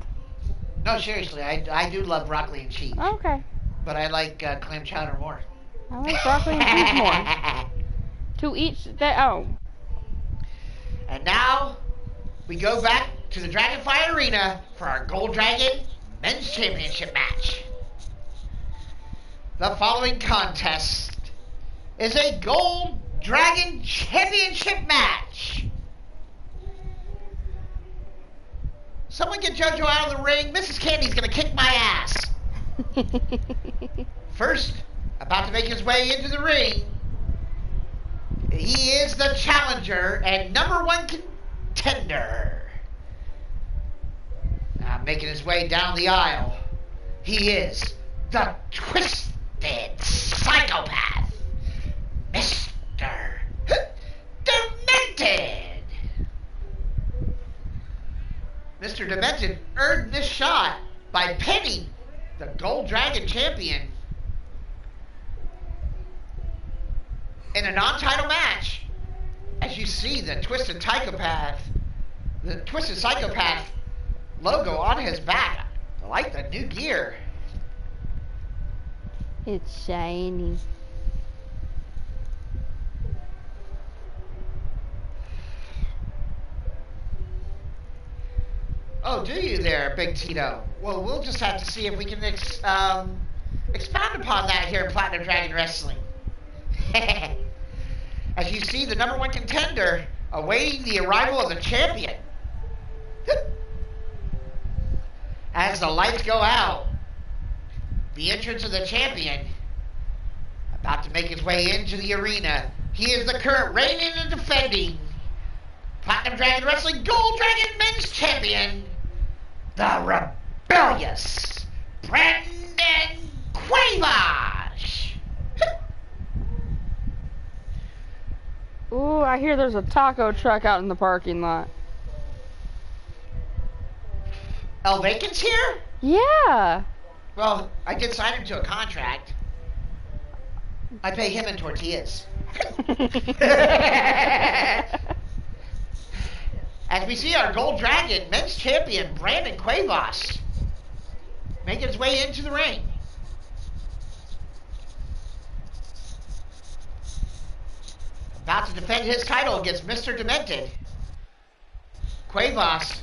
No, seriously, I do love broccoli and cheese. Okay. But I like clam chowder more. I like broccoli and cheese more. To each their own. And now, we go back to the Dragonfire Arena for our Gold Dragon Men's Championship match. The following contest is a Gold Dragon Championship match. Someone get JoJo out of the ring. Mrs. Candy's going to kick my ass. First, about to make his way into the ring, he is the challenger and #1 contender. Now making his way down the aisle, he is the Twisted Psychopath, Mr. Demented. Mr. Demented earned this shot by pinning the Gold Dragon champion in a non-title match. As you see the Twisted Psychopath logo on his back. I like the new gear. It's shiny. Oh, do you there, Big Tito? Well, we'll just have to see if we can expound upon that here in Platinum Dragon Wrestling. As you see, the #1 contender awaiting the arrival of the champion. As the lights go out, the entrance of the champion about to make his way into the arena. He is the current reigning and defending Platinum Dragon Wrestling Gold Dragon Men's Champion, the rebellious Brandon Cuevas. Ooh, I hear there's a taco truck out in the parking lot. El Bacon's here? Yeah. Well, I did sign him to a contract. I pay him in tortillas. As we see our Gold Dragon Men's Champion, Brandon Cuevas, making his way into the ring. About to defend his title against Mr. Demented. Cuevas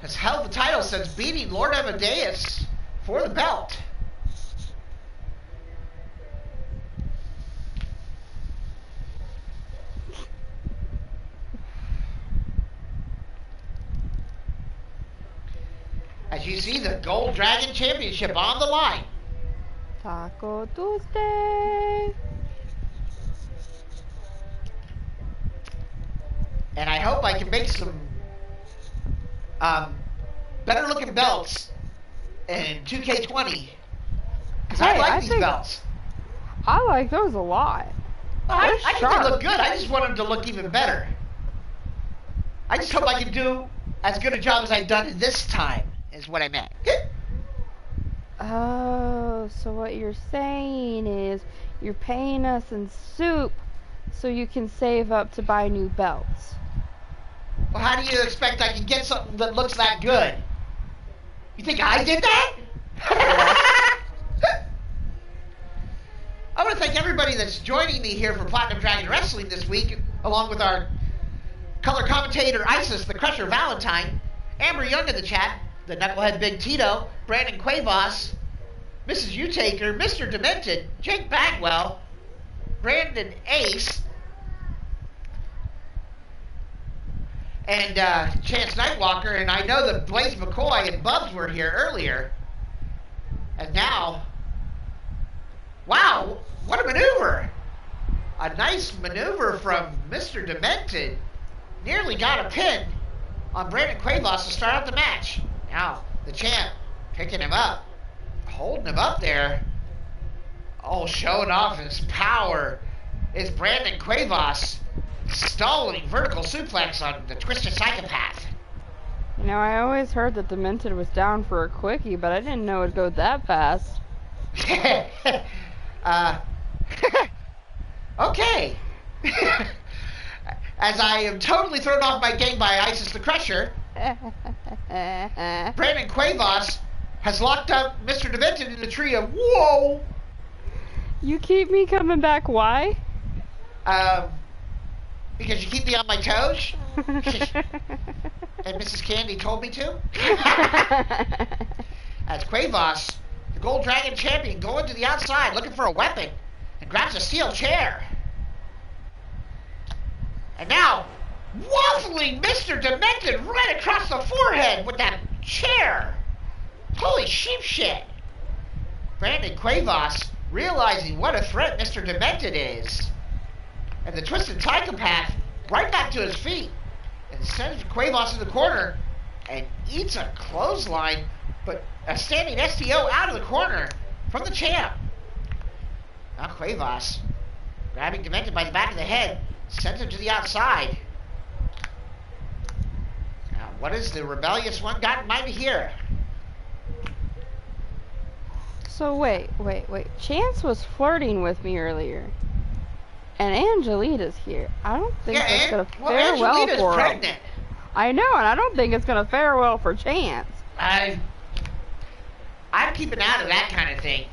has held the title since beating Lord Amadeus for the belt. As you see the Gold Dragon Championship on the line. Taco Tuesday. And I hope I can make some better looking belts in 2K20. Because I like these belts. I like those a lot. I think they look good. I just want them to look even better. I just hope I can do as good a job as I've done this time, is what I meant. Oh, so what you're saying is you're paying us in soup so you can save up to buy new belts. Well, how do you expect I can get something that looks that good? You think I did that? I want to thank everybody that's joining me here for Platinum Dragon Wrestling this week, along with our color commentator Isis, the Crusher Valentine, Amber Young in the chat, the Knucklehead Big Tito, Brandon Cuevas, Mrs. Utaker, Mr. Demented, Jake Bagwell, Brandon Ace, and Chance Nightwalker, and I know that Blaze McCoy and Bubs were here earlier. And now, wow, what a maneuver! A nice maneuver from Mr. Demented. Nearly got a pin on Brandon Cuevas to start out the match. Now, the champ picking him up, holding him up there. Oh, showing off his power is Brandon Cuevas. Stalling vertical suplex on the Twisted Psychopath. You know, I always heard that Demented was down for a quickie, but I didn't know it'd go that fast. Okay. As I am totally thrown off my game by Isis the Crusher, Brandon Cuevas has locked up Mr. Demented in the tree of whoa. You keep me coming back, why? Because you keep me on my toes? And Mrs. Candy told me to? As Cuevas, the Gold Dragon Champion, going to the outside looking for a weapon and grabs a steel chair. And now, waffling Mr. Demented right across the forehead with that chair. Holy sheep shit. Brandon Cuevas realizing what a threat Mr. Demented is. And the Twisted Psychopath right back to his feet and sends Cuevas in the corner and eats a clothesline, but a standing STO out of the corner from the champ. Now Cuevas, grabbing Demented by the back of the head, sends him to the outside. Now What is the rebellious one got in mind here? So wait. Chance was flirting with me earlier. And Angelita's here. I don't think that's going to fare well for her. Pregnant. I know, and I don't think it's going to fare well for Chance. I'm keeping out of that kind of thing.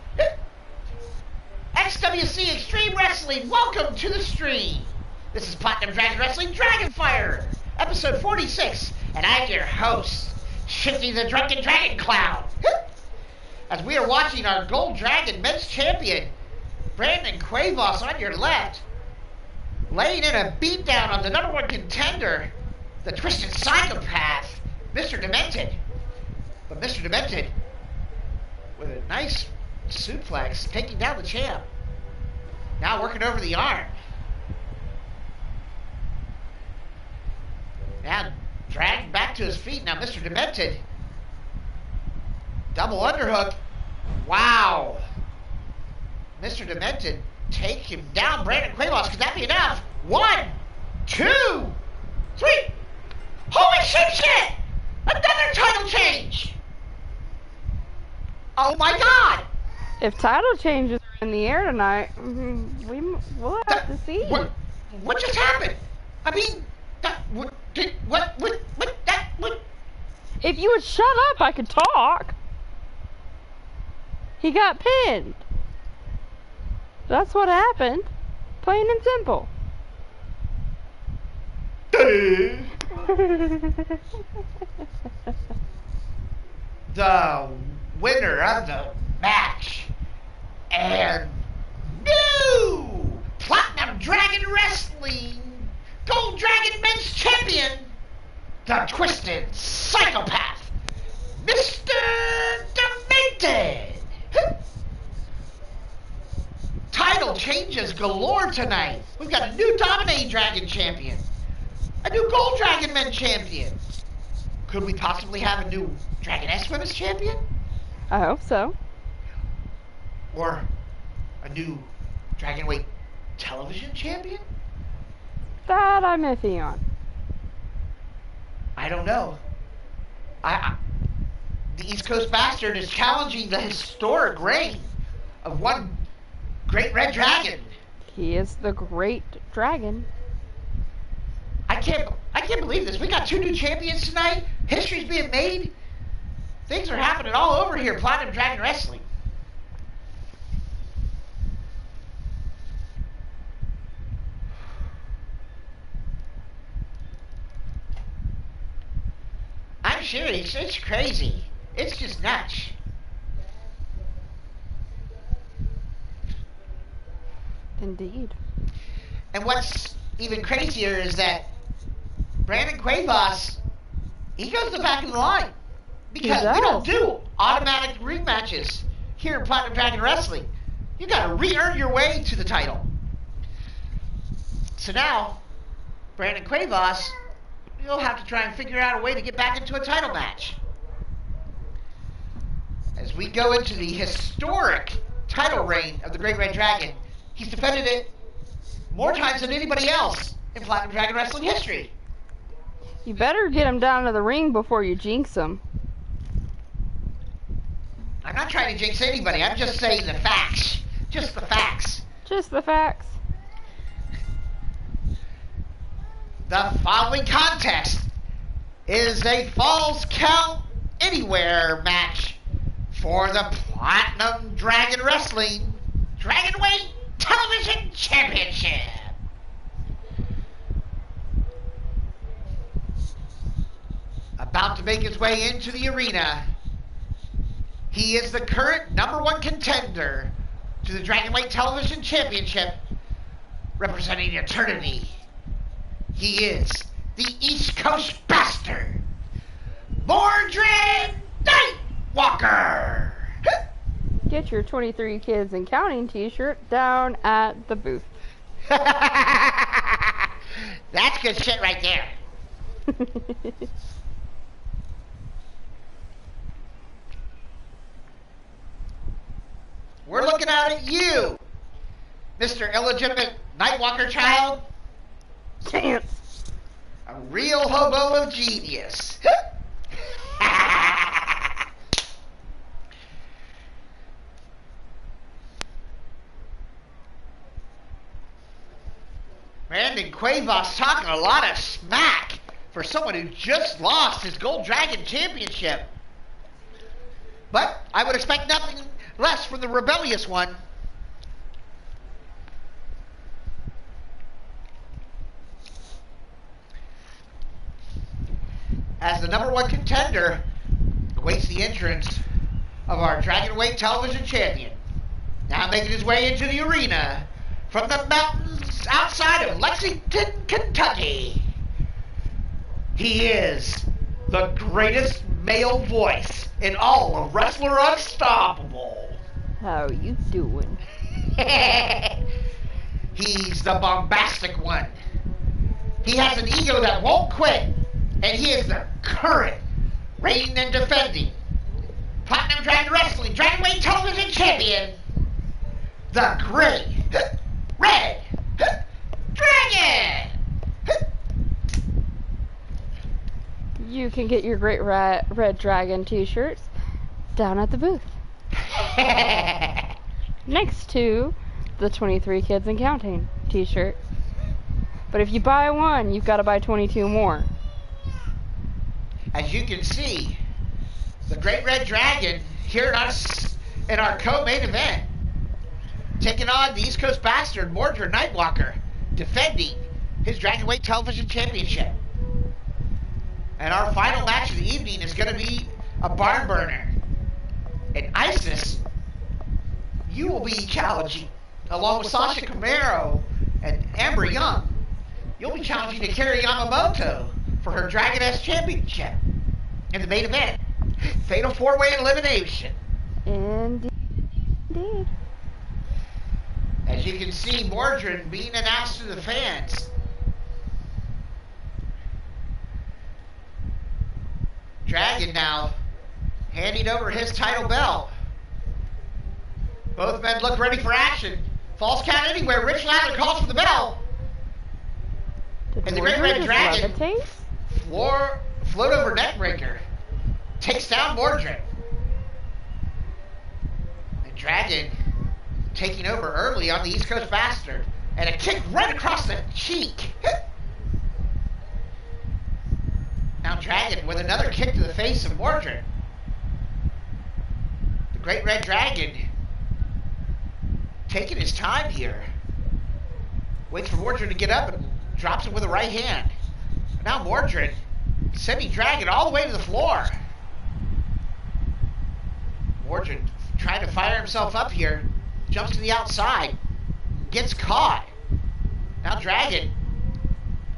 XWC Extreme Wrestling, welcome to the stream. This is Platinum Dragon Wrestling Dragonfire, episode 46, and I'm your host, Shifty The Drunken DragonClown. As we are watching our Gold Dragon Men's Champion, Brandon Cuevas on your left, laying in a beatdown on the number one contender, the Twisted Psychopath, Mr. Demented. But Mr. Demented, with a nice suplex, taking down the champ. Now working over the arm. Now dragged back to his feet. Now Mr. Demented. Double underhook. Wow. Mr. Demented take him down. Brandon Cuevas, could that be enough? 1, 2, 3. Holy shit! Another title change! Oh my god! If title changes are in the air tonight, we'll have to see. What just happened? I mean, what? If you would shut up, I could talk. He got pinned. That's what happened. Plain and simple. The winner of the match and new Platinum Dragon Wrestling Gold Dragon Men's Champion, the Twisted Psychopath, Mr. Demented. Title changes galore tonight. We've got a new Dominating Dragon Champion, a new Gold Dragon Men Champion. Could we possibly have a new Dragoness Women's Champion? I hope so. Or a new Dragonweight Television Champion? That I'm iffy on. I don't know. The East Coast Bastard is challenging the historic reign of one Great Red Dragon. He is the Great Dragon. I can't believe this. We got 2 new champions tonight. History's being made. Things are happening all over here, Platinum Dragon Wrestling. I'm serious. It's crazy. It's just nuts. Indeed. And what's even crazier is that Brandon Cuevas, he goes to the back of the line. Because we don't do automatic ring matches here in Platinum Dragon Wrestling. You gotta re-earn your way to the title. So now, Brandon Cuevas, you'll have to try and figure out a way to get back into a title match. As we go into the historic title reign of the Great Red Dragon, he's defended it more times than anybody else in Platinum Dragon Wrestling history. You better get him down to the ring before you jinx him. I'm not trying to jinx anybody. I'm just saying the facts. Just the facts. Just the facts. The following contest is a Falls Count Anywhere match for the Platinum Dragon Wrestling Dragonweight Television Championship. About to make his way into the arena, he is the current number 1 contender to the Dragonweight Television Championship, representing eternity. He is the East Coast Bastard, Mordred Nightwalker. Get your 23 kids and counting t-shirt down at the booth. That's good shit right there. We're looking out at you, Mr. Illegitimate Nightwalker Child. Chance. A real hobo of genius. Brandon Quavos talking a lot of smack for someone who just lost his Gold Dragon Championship. But I would expect nothing less from the rebellious one. As the #1 contender awaits the entrance of our Dragonweight Television Champion. Now making his way into the arena from the mountains outside of Lexington, Kentucky. He is the greatest male voice in all of Wrestler Unstoppable. How are you doing? He's the bombastic one. He has an ego that won't quit, and he is the current reigning and defending Platinum Dragon Wrestling Dragonweight Television Champion, the Great Red Dragon! You can get your Great Red Dragon t-shirts down at the booth. Next to the 23 Kids and Counting t-shirts. But if you buy one, you've got to buy 22 more. As you can see, the Great Red Dragon here in our co-main event, taking on the East Coast Bastard, Mordred Nightwalker, defending his Dragonweight Television Championship. And our final match of the evening is going to be a barn burner. And Isis, you will be challenging, along with Sasha Camaro and Amber Young, you'll be challenging Akira Yamamoto for her Dragoness Championship in the main event. Fatal 4-way elimination. Indeed. As you can see, Mordred being announced to the fans. Dragon now handing over his title belt. Both men look ready for action. False count anywhere. Rich Lather calls for the bell. And the Great Red Dragon float over neckbreaker. Takes down Mordred. And Dragon taking over early on the East Coast Bastard. And a kick right across the cheek. Now Dragon with another kick to the face of Mordred. The Great Red Dragon taking his time here. Waits for Mordred to get up and drops it with a right hand. Now Mordred sending Dragon all the way to the floor. Mordred trying to fire himself up here. Jumps to the outside. Gets caught. Now Dragon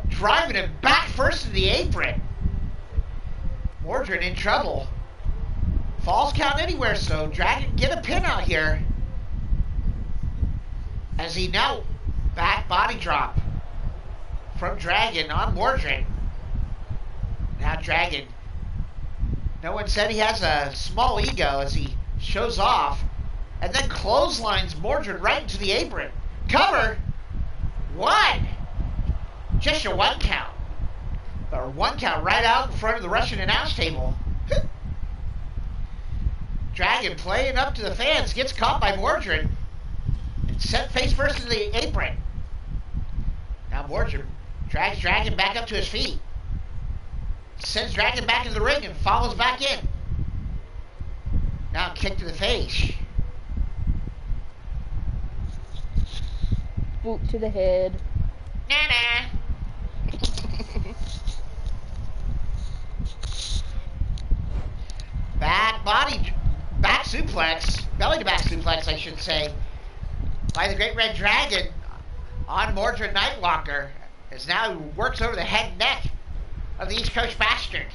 driving him back first to the apron. Mordred in trouble. Falls count anywhere, so Dragon get a pin out here. As he now back body drop from Dragon on Mordred. Now Dragon, no one said he has a small ego as he shows off and then clotheslines Mordred right into the apron. Cover. One. Just a one count. Or one count right out in front of the Russian announce table. Dragon playing up to the fans, gets caught by Mordred. And sent face first to the apron. Now Mordred drags Dragon back up to his feet. Sends Dragon back into the ring and follows back in. Now kick to the face. Boot to the head. Nah. Back suplex, belly to back suplex, I should say, by the Great Red Dragon on Mordred Nightwalker, as now he works over the head and neck of the East Coast Bastard.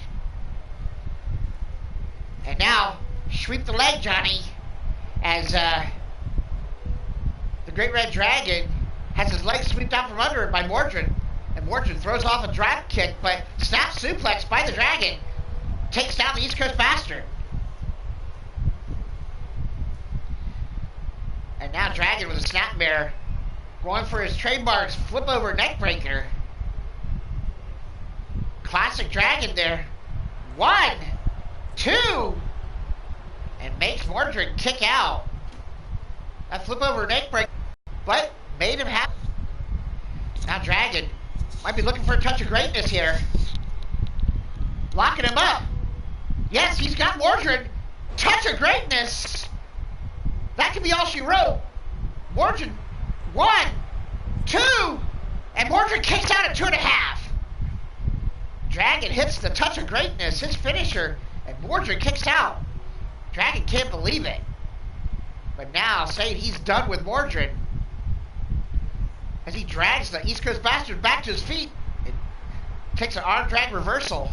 And now, sweep the leg, Johnny, as the Great Red Dragon has his leg swept out from under it by Mordred, and Mordred throws off a drop kick, but snap suplex by the Dragon takes down the East Coast Bastard. And now Dragon with a snapmare going for his trademarks flip over neckbreaker. classic dragon there. 1, 2, and makes Mordred kick out. That flip over neck break, but made him happy. Now Dragon might be looking for a touch of greatness here. Locking him up. Yes, he's got Mordred. Touch of greatness. That could be all she wrote. Mordred, 1, 2, and Mordred kicks out at 2.5. Dragon hits the touch of greatness, his finisher, and Mordred kicks out. Dragon can't believe it. But now, saying he's done with Mordred, as he drags the East Coast Bastard back to his feet, and takes an arm drag reversal.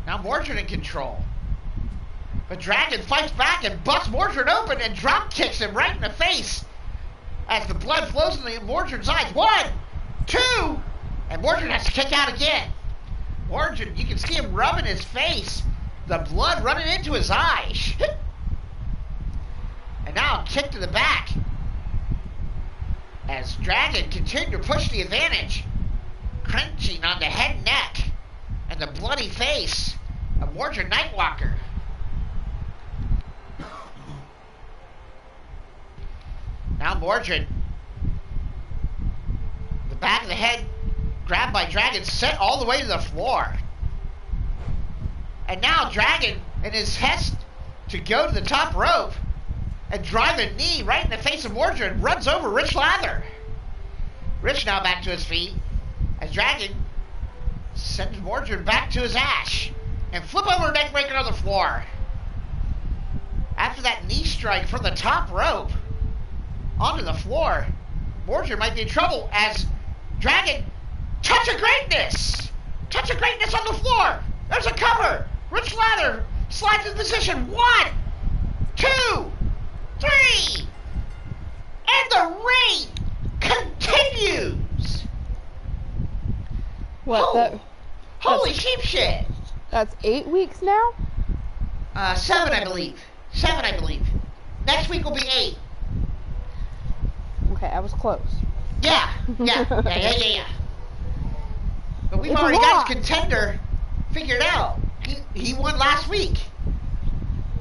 Now Mordred in control. But Dragon fights back and busts Mordred open and drop kicks him right in the face as the blood flows into Mordred's eyes. 1, 2, and Mordred has to kick out again. Mordred, you can see him rubbing his face, the blood running into his eyes. And now kick to the back as Dragon continued to push the advantage, crunching on the head and neck and the bloody face of Mordred Nightwalker. Now Mordred, the back of the head grabbed by Dragon, sent all the way to the floor. And now Dragon, in his haste to go to the top rope and drive a knee right in the face of Mordred, runs over Rich Lather. Rich now back to his feet as Dragon sends Mordred back to his ash and flip over neckbreaker on the floor. After that knee strike from the top rope onto the floor, Mordred might be in trouble as Dragon, touch of greatness! Touch of greatness on the floor! There's a cover! Rich Lather slides in position. 1, 2, 3! And the reign continues! What? Holy sheep shit! That's 8 weeks now? 7, I believe. 7, I believe. Next week will be 8. Okay, I was close. Yeah. But we've already got his contender figured out. He won last week.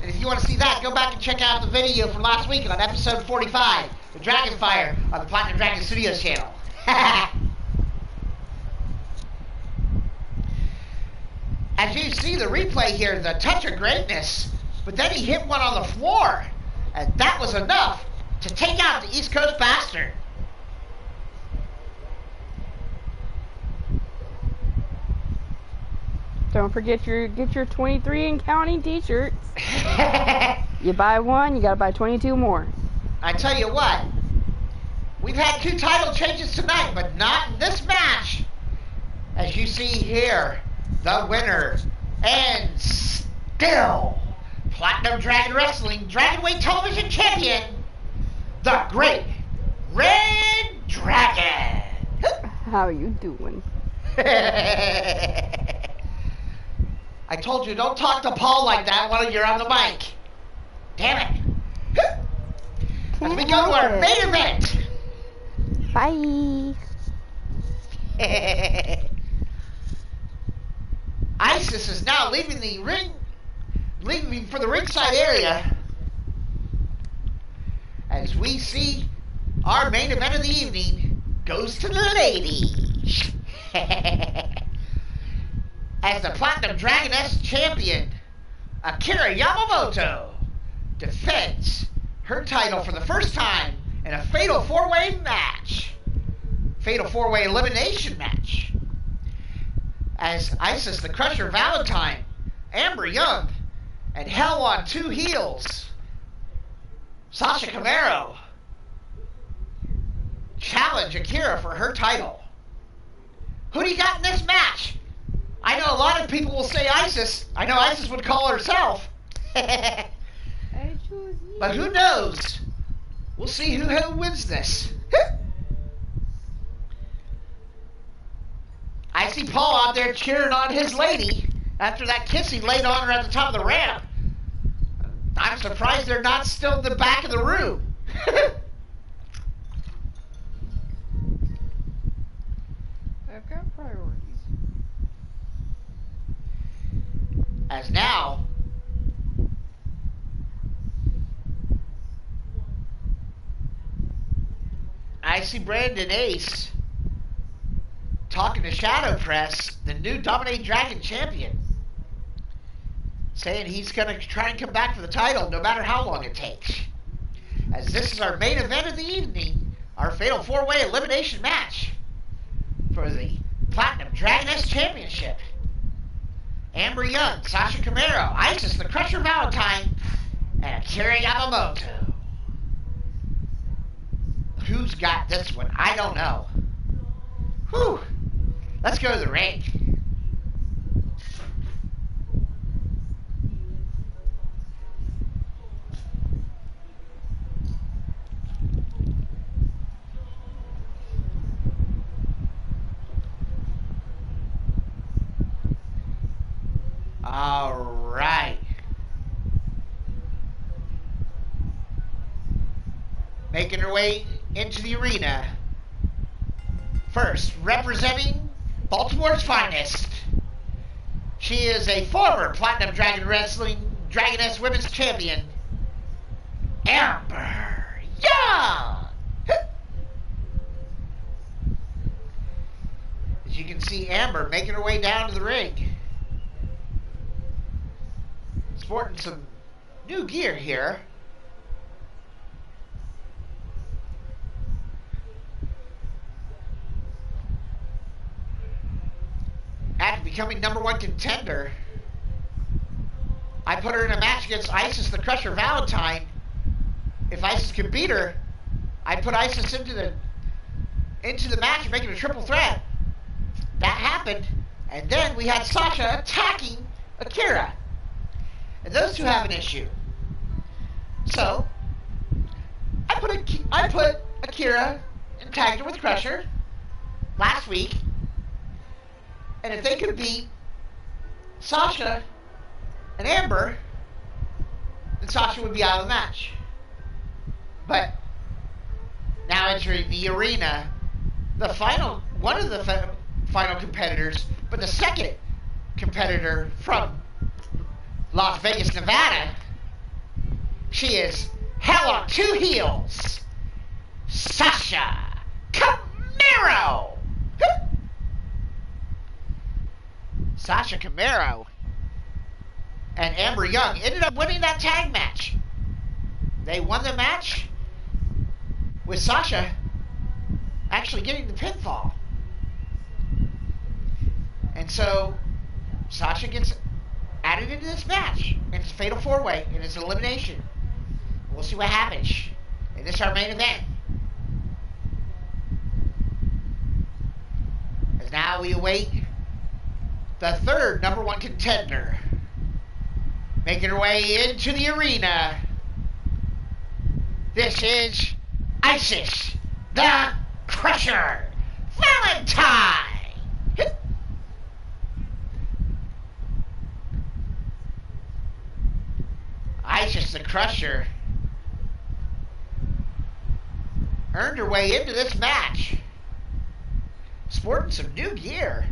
And if you want to see that, go back and check out the video from last week on episode 45, the Dragonfire, on the Platinum Dragon Studios channel. As you see the replay here, the touch of greatness, but then he hit one on the floor, and that was enough to take out the East Coast Bastard. Don't forget get your 23 and counting t-shirts. You buy one, you gotta buy 22 more. I tell you what, we've had 2 title changes tonight, but not in this match. As you see here, the winner, and still Platinum Dragon Wrestling Dragonweight Television Champion, the Great Red Dragon. How you doing? I told you, don't talk to Paul like that while you're on the mic. Damn it. As we go to our main event. Bye. Isis is now leaving the ring, leaving for the ringside area. As we see our main event of the evening goes to the ladies. As the Platinum Dragoness champion, Akira Yamamoto defends her title for the first time in a fatal 4-way match. Fatal 4-way elimination match. As Isis the Crusher Valentine, Amber Young, and Hell on 2 Heels, Sasha Camaro, challenge Akira for her title. Who do you got in this match? I know a lot of people will say Isis. I know Isis would call herself. I choose you. But who knows? We'll see who wins this. I see Paul out there cheering on his lady after that kiss he laid on her at the top of the ramp. I'm surprised they're not still in the back of the room. I've got priorities. As now, I see Brandon Ace talking to Shadow Press, the new Dominate Dragon champion, saying he's going to try and come back for the title no matter how long it takes. As this is our main event of the evening, our Fatal 4-Way Elimination match for the Platinum Dragoness Championship. Amber Young, Sasha Camaro, Isis the Crusher Valentine, and Akira Yamamoto. Who's got this one? I don't know. Whew. Let's go to the ring. All right. Making her way into the arena. First, representing Baltimore's finest. She is a former Platinum Dragon Wrestling Dragoness Women's Champion, Amber Young. As you can see, Amber making her way down to the ring. Sporting some new gear here. After becoming #1 contender, I put her in a match against Isis the Crusher Valentine. If Isis can beat her, I put Isis into the match and make it a triple threat. That happened, and then we had Sasha attacking Akira. And those two have an issue. So, I put Akira and tagged her with Crusher last week. And if they could beat Sasha and Amber, then Sasha would be out of the match. But now entering the arena, one of the final competitors, but the second competitor from Las Vegas, Nevada. She is hell on 2 heels. Sasha Camaro. Sasha Camaro and Amber Young ended up winning that tag match. They won the match with Sasha actually getting the pinfall. And so Sasha gets added into this match, and it's a Fatal 4-Way, and it's an elimination. We'll see what happens. And this is our main event. As now we await the third #1 contender, making her way into the arena. This is Isis the Crusher Valentine. Isis the Crusher earned her way into this match, sporting some new gear,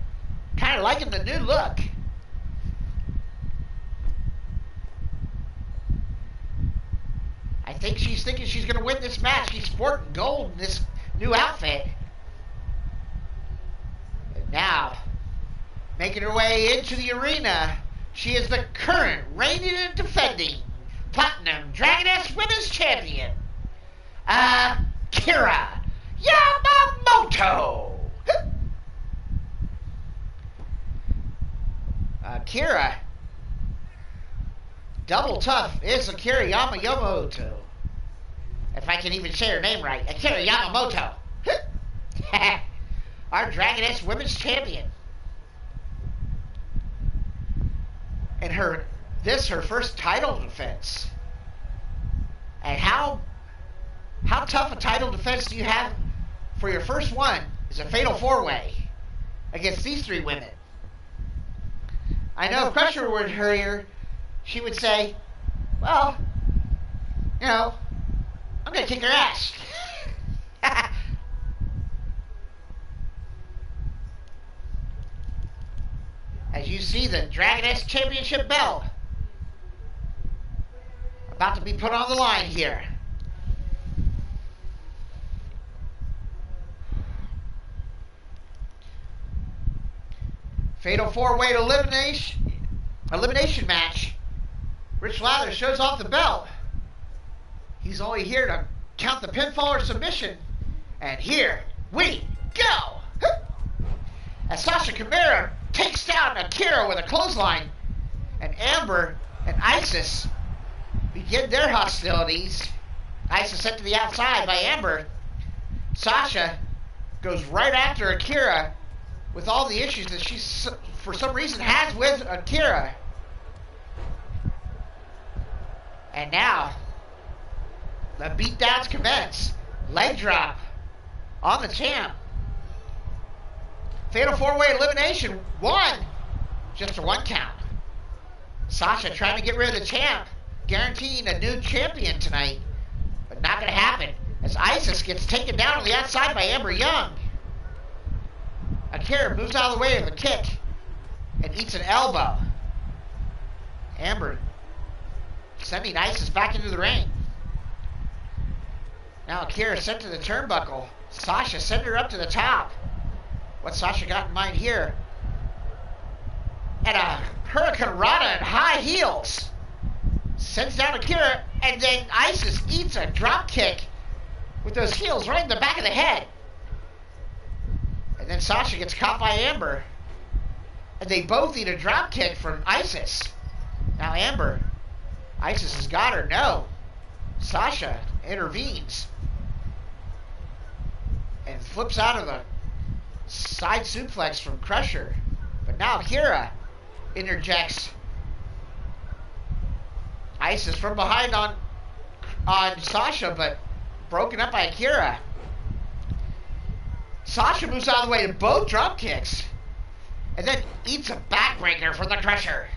kind of liking the new look. I think she's thinking she's going to win this match. She's sporting gold in this new outfit. And now, making her way into the arena, she is the current reigning and defending Platinum Dragoness Women's Champion, Akira Yamamoto. Akira, double tough, is Akira Yamamoto. If I can even say her name right, Akira Yamamoto. Our Dragoness Women's Champion. And her first title defense. And how tough a title defense do you have for your first one? Is a Fatal 4-Way against these 3 women. I know if Crusher were here, she would say, well, you know, I'm going to kick her ass. As you see the Dragoness Championship belt about to be put on the line here. Fatal 4-way elimination match. Rich Lather shows off the belt. He's only here to count the pinfall or submission. And here we go. As Sasha Chimera takes down Akira with a clothesline, and Amber and Isis begin their hostilities. Isis sent to the outside by Amber. Sasha goes right after Akira with all the issues that she, for some reason, has with Akira. And now, the beatdowns commence. Leg drop on the champ. Fatal 4-way elimination. One. Just a 1 count. Sasha trying to get rid of the champ, guaranteeing a new champion tonight. But not going to happen, as Isis gets taken down on the outside by Amber Young. Akira moves out of the way of a kick and eats an elbow. Amber sending Isis back into the ring. Now Akira sent to the turnbuckle. Sasha sent her up to the top. What's Sasha got in mind here? And a Hurricane Rana and high heels. Sends down Akira, and then Isis eats a drop kick with those heels right in the back of the head. And then Sasha gets caught by Amber. And they both eat a drop kick from Isis. Now Amber, Isis has got her. No. Sasha intervenes and flips out of a side suplex from Crusher. But now Akira interjects Isis from behind on Sasha, but broken up by Akira. Sasha moves out of the way to both drop kicks and then eats a backbreaker from the Crusher.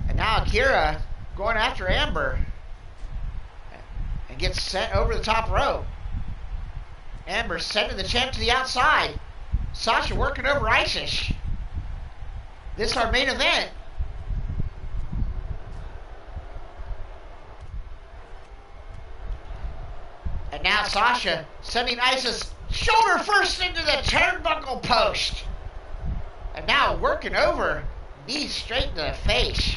And now Akira going after Amber and gets sent over the top rope. Amber sending the champ to the outside. Sasha working over Isis. This is our main event. And now Sasha sending Isis shoulder first into the turnbuckle post. And now working over, knees straight into the face.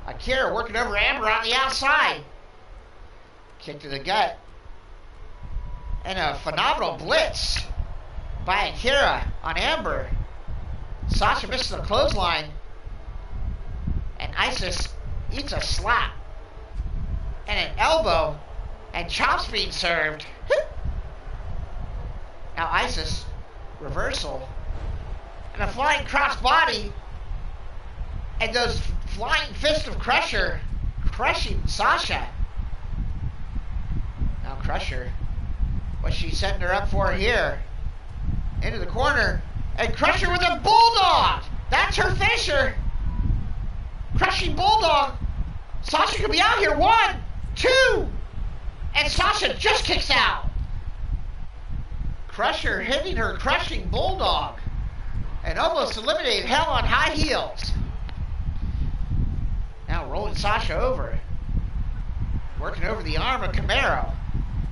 Akira working over Amber on the outside. Kick to the gut. And a phenomenal blitz by Akira on Amber. Sasha misses a clothesline. And Isis eats a slap. And an elbow. And chops being served. Now Isis, reversal. And a flying crossbody. And those flying fists of Crusher crushing Sasha. Now Crusher, what's she setting her up for here? Into the corner. And Crusher with a bulldog. That's her finisher. Crushing bulldog. Sasha could be out here. 1, 2. And Sasha just kicks out. Crusher hitting her crushing bulldog. And almost eliminated Hell on high heels. Now rolling Sasha over. Working over the arm of Camaro.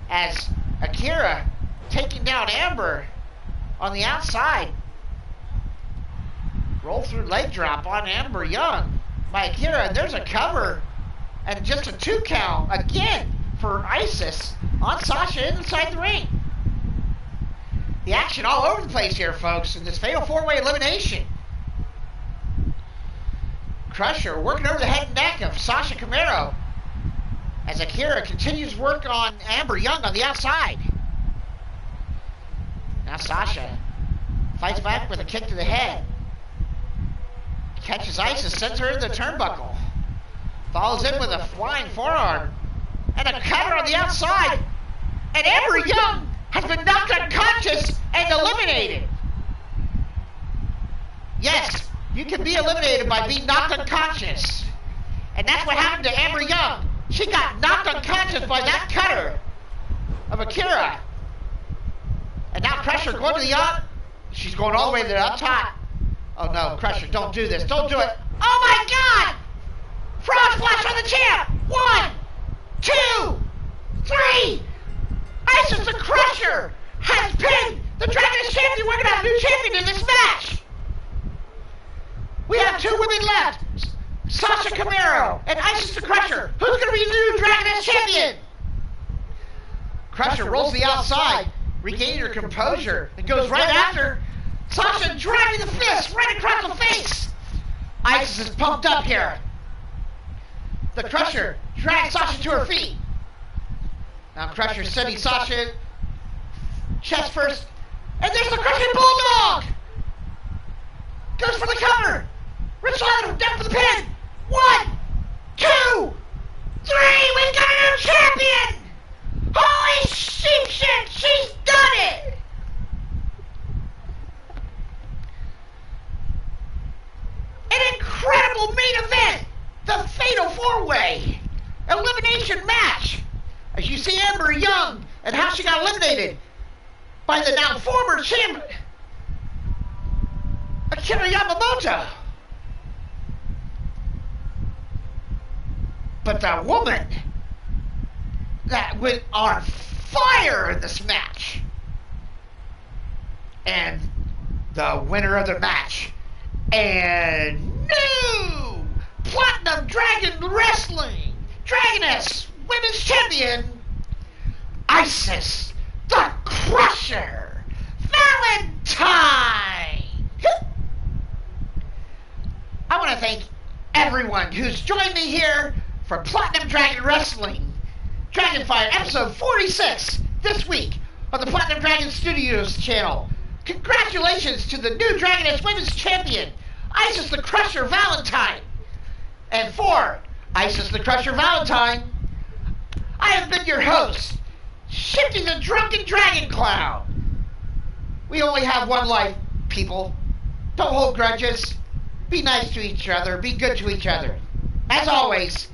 As Akira taking down Amber on the outside. Roll through leg drop on Amber Young by Akira. And there's a cover. And just a 2 count again for Isis on Sasha inside the ring. The action all over the place here, folks, in this fatal 4-way elimination. Crusher working over the head and neck of Sasha Camaro as Akira continues work on Amber Young on the outside. Now Sasha fights back with a kick to the head. Catches Isis, sends her into the turnbuckle. Follows in with a flying forearm. And a cover on the outside. And Amber Young has been knocked unconscious and eliminated. Yes, you can be eliminated by being knocked unconscious. And that's what happened to Amber Young. She got knocked unconscious by that cutter of Akira. And now Crusher going to the up. She's going all the way to the up top Oh no, Crusher, don't do this. Don't do it. Oh my God! Frog splash on the champ! 1, 2, 3! Isis the Crusher has pinned the Dragoness champion. We're going to have a new champion in this match. We have 2 women left. Sasha Camaro and Isis the Crusher. Who's going to be the new Dragoness champion? Crusher rolls the outside, regaining her composure, and goes right after Sasha, driving the fist right across the face. Isis is pumped up here. The Crusher drags Sasha to her feet. Now Crusher sending Sasha chest first, and there's the Crushing Bulldog! Goes for the cover! Rich Charlotte down for the pin! 1, 2, 3! We've got a new champion! Holy shit! She's done it! An incredible main event! The Fatal 4-Way elimination match! As you see Amber Young and how she got eliminated by the now former champion Akira Yamamoto. But the woman that went on fire in this match, and the winner of the match, and new Platinum Dragon Wrestling Dragoness Women's Champion, Isis the Crusher Valentine. I want to thank everyone who's joined me here for Platinum Dragon Wrestling Dragonfire episode 46 this week on the Platinum Dragon Studios channel. Congratulations to the new Dragoness Women's Champion, Isis the Crusher Valentine. And for Isis the Crusher Valentine, I have been your host, Shifty The Drunken DragonClown. We only have one life, people. Don't hold grudges. Be nice to each other. Be good to each other. As always,